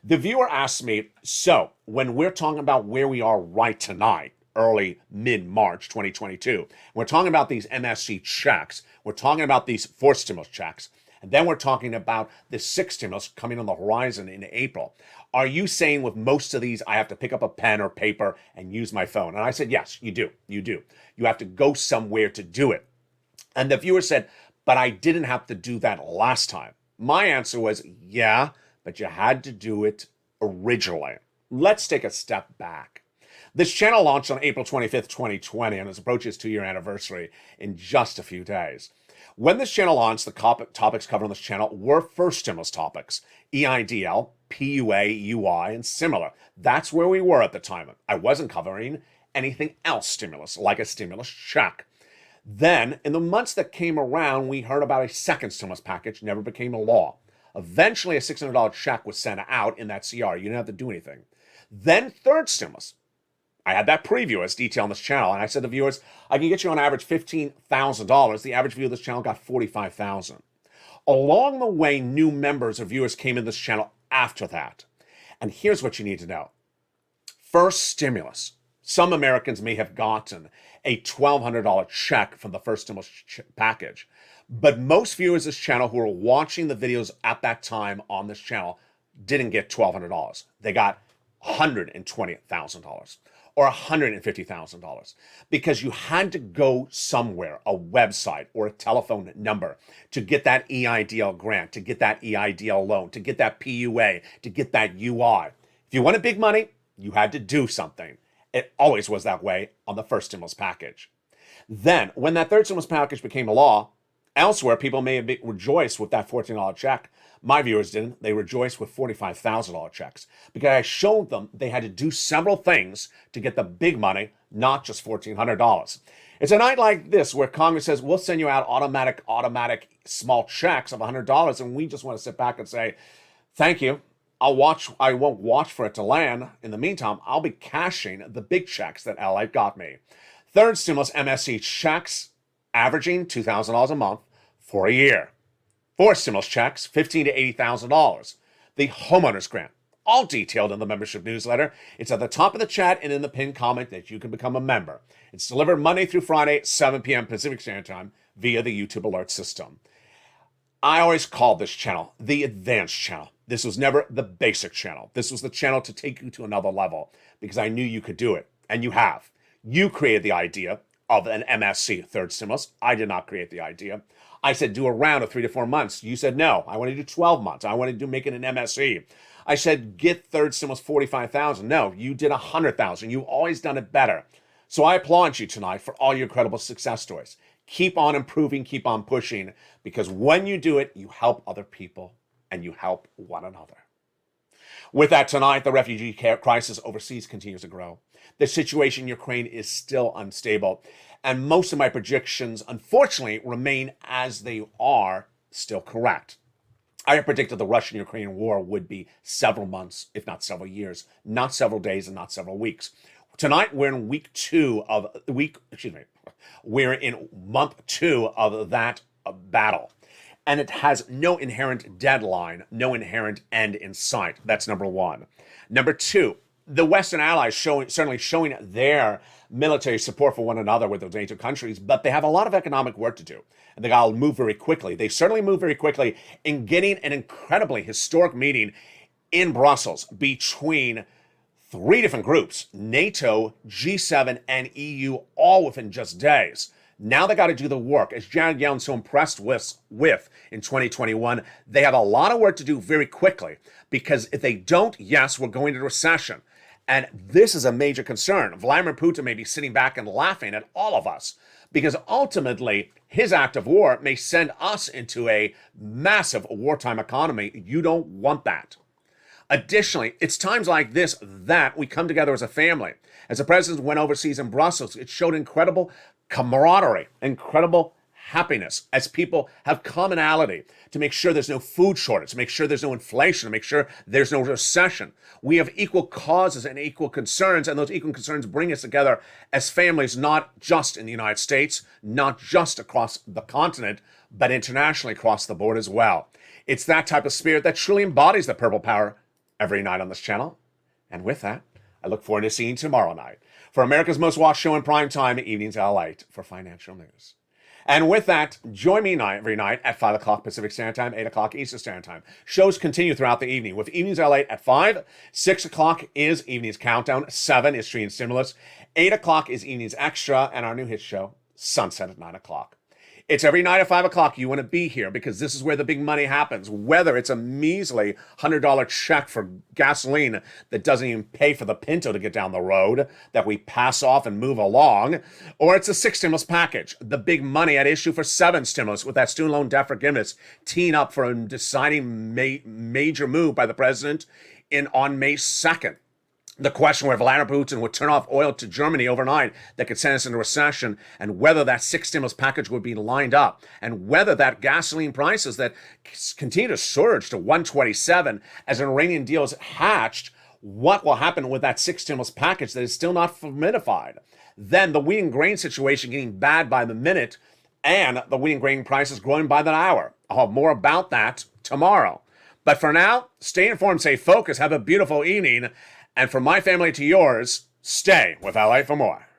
The viewer asked me, so when we're talking about where we are right tonight, early, mid-March 2022, we're talking about these MSC checks, we're talking about these 4 stimulus checks, and then we're talking about the 6 stimulus coming on the horizon in April. Are you saying with most of these, I have to pick up a pen or paper and use my phone? And I said, yes, you do. You do. You have to go somewhere to do it. And the viewer said, but I didn't have to do that last time. My answer was, yeah, but you had to do it originally. Let's take a step back. This channel launched on April 25th, 2020, and it's approaching its 2-year anniversary in just a few days. When this channel launched, the topics covered on this channel were first stimulus topics, EIDL, PUA, UI, and similar. That's where we were at the time. I wasn't covering anything else stimulus, like a stimulus check. Then, in the months that came around, we heard about a second stimulus package, never became a law. Eventually, a $600 check was sent out in that CR. You didn't have to do anything. Then, third stimulus. I had that preview as detailed on this channel, and I said to viewers, I can get you on average $15,000. The average view of this channel got $45,000. Along the way, new members or viewers came in this channel after that. And here's what you need to know. First stimulus. Some Americans may have gotten a $1,200 check from the first stimulus package. But most viewers of this channel who were watching the videos at that time on this channel didn't get $1,200. They got $120,000 or $150,000 because you had to go somewhere, a website or a telephone number, to get that EIDL grant, to get that EIDL loan, to get that PUA, to get that UI. If you wanted big money, you had to do something. It always was that way on the first stimulus package. Then, when that third stimulus package became a law, elsewhere people may have rejoiced with that $14 check. My viewers didn't. They rejoiced with $45,000 checks because I showed them they had to do several things to get the big money, not just $1,400. It's a night like this where Congress says, we'll send you out automatic small checks of $100, and we just want to sit back and say, thank you. I won't watch for it to land. In the meantime, I'll be cashing the big checks that LALATE got me. Third stimulus MSC checks, averaging $2,000 a month for a year. 4 stimulus checks, $15,000 to $80,000. The homeowners grant, all detailed in the membership newsletter. It's at the top of the chat and in the pinned comment that you can become a member. It's delivered Monday through Friday, 7 p.m. Pacific Standard Time via the YouTube alert system. I always called this channel the advanced channel. This was never the basic channel. This was the channel to take you to another level because I knew you could do it, and you have. You created the idea of an MSC third stimulus. I did not create the idea. I said, do a round of 3 to 4 months. You said, no, I want to do 12 months. I want to make it an MSC. I said, get third stimulus 45,000. No, you did 100,000. You've always done it better. So I applaud you tonight for all your incredible success stories. Keep on improving, keep on pushing, because when you do it, you help other people and you help one another. With that, tonight, the refugee crisis overseas continues to grow. The situation in Ukraine is still unstable, and most of my predictions, unfortunately, remain as they are still correct. I had predicted the Russian-Ukrainian war would be several months, if not several years, not several days and not several weeks. Tonight, we're in we're in month 2 of that battle. And it has no inherent deadline, no inherent end in sight. That's number 1. Number 2, the Western allies certainly showing their military support for one another with those NATO countries, but they have a lot of economic work to do. And they got to move very quickly. They certainly move very quickly in getting an incredibly historic meeting in Brussels between three different groups, NATO, G7, and EU, all within just days. Now they got to do the work. As Janet Yellen's so impressed with in 2021, they have a lot of work to do very quickly, because if they don't, yes, we're going into recession. And this is a major concern. Vladimir Putin may be sitting back and laughing at all of us, because ultimately his act of war may send us into a massive wartime economy. You don't want that. Additionally, it's times like this that we come together as a family. As the president went overseas in Brussels, it showed incredible camaraderie, incredible happiness, as people have commonality to make sure there's no food shortage, to make sure there's no inflation, to make sure there's no recession. We have equal causes and equal concerns, and those equal concerns bring us together as families, not just in the United States, not just across the continent, but internationally across the board as well. It's that type of spirit that truly embodies the purple power every night on this channel. And with that, I look forward to seeing you tomorrow night for America's most watched show in prime time, Evenings LALATE, for financial news. And with that, join me every night at 5 o'clock Pacific Standard Time, 8 o'clock Eastern Standard Time. Shows continue throughout the evening with Evenings LALATE at 5. 6 o'clock is Evenings Countdown. 7 is Stream Stimulus. 8 o'clock is Evenings Extra, and our new hit show, Sunset at 9 o'clock. It's every night at 5 o'clock. You want to be here because this is where the big money happens. Whether it's a measly $100 check for gasoline that doesn't even pay for the Pinto to get down the road that we pass off and move along, or it's a 6 stimulus package, the big money at issue for 7 stimulus with that student loan debt forgiveness, teeing up for a deciding major move by the president on May 2nd. The question where Vladimir Putin would turn off oil to Germany overnight that could send us into recession, and whether that 6 stimulus package would be lined up, and whether that gasoline prices that continue to surge to 127 as an Iranian deal is hatched, what will happen with that 6 stimulus package that is still not solidified? Then the wheat and grain situation getting bad by the minute, and the wheat and grain prices growing by the hour. I'll have more about that tomorrow. But for now, stay informed, stay focused, have a beautiful evening. And from my family to yours, stay with LA for more.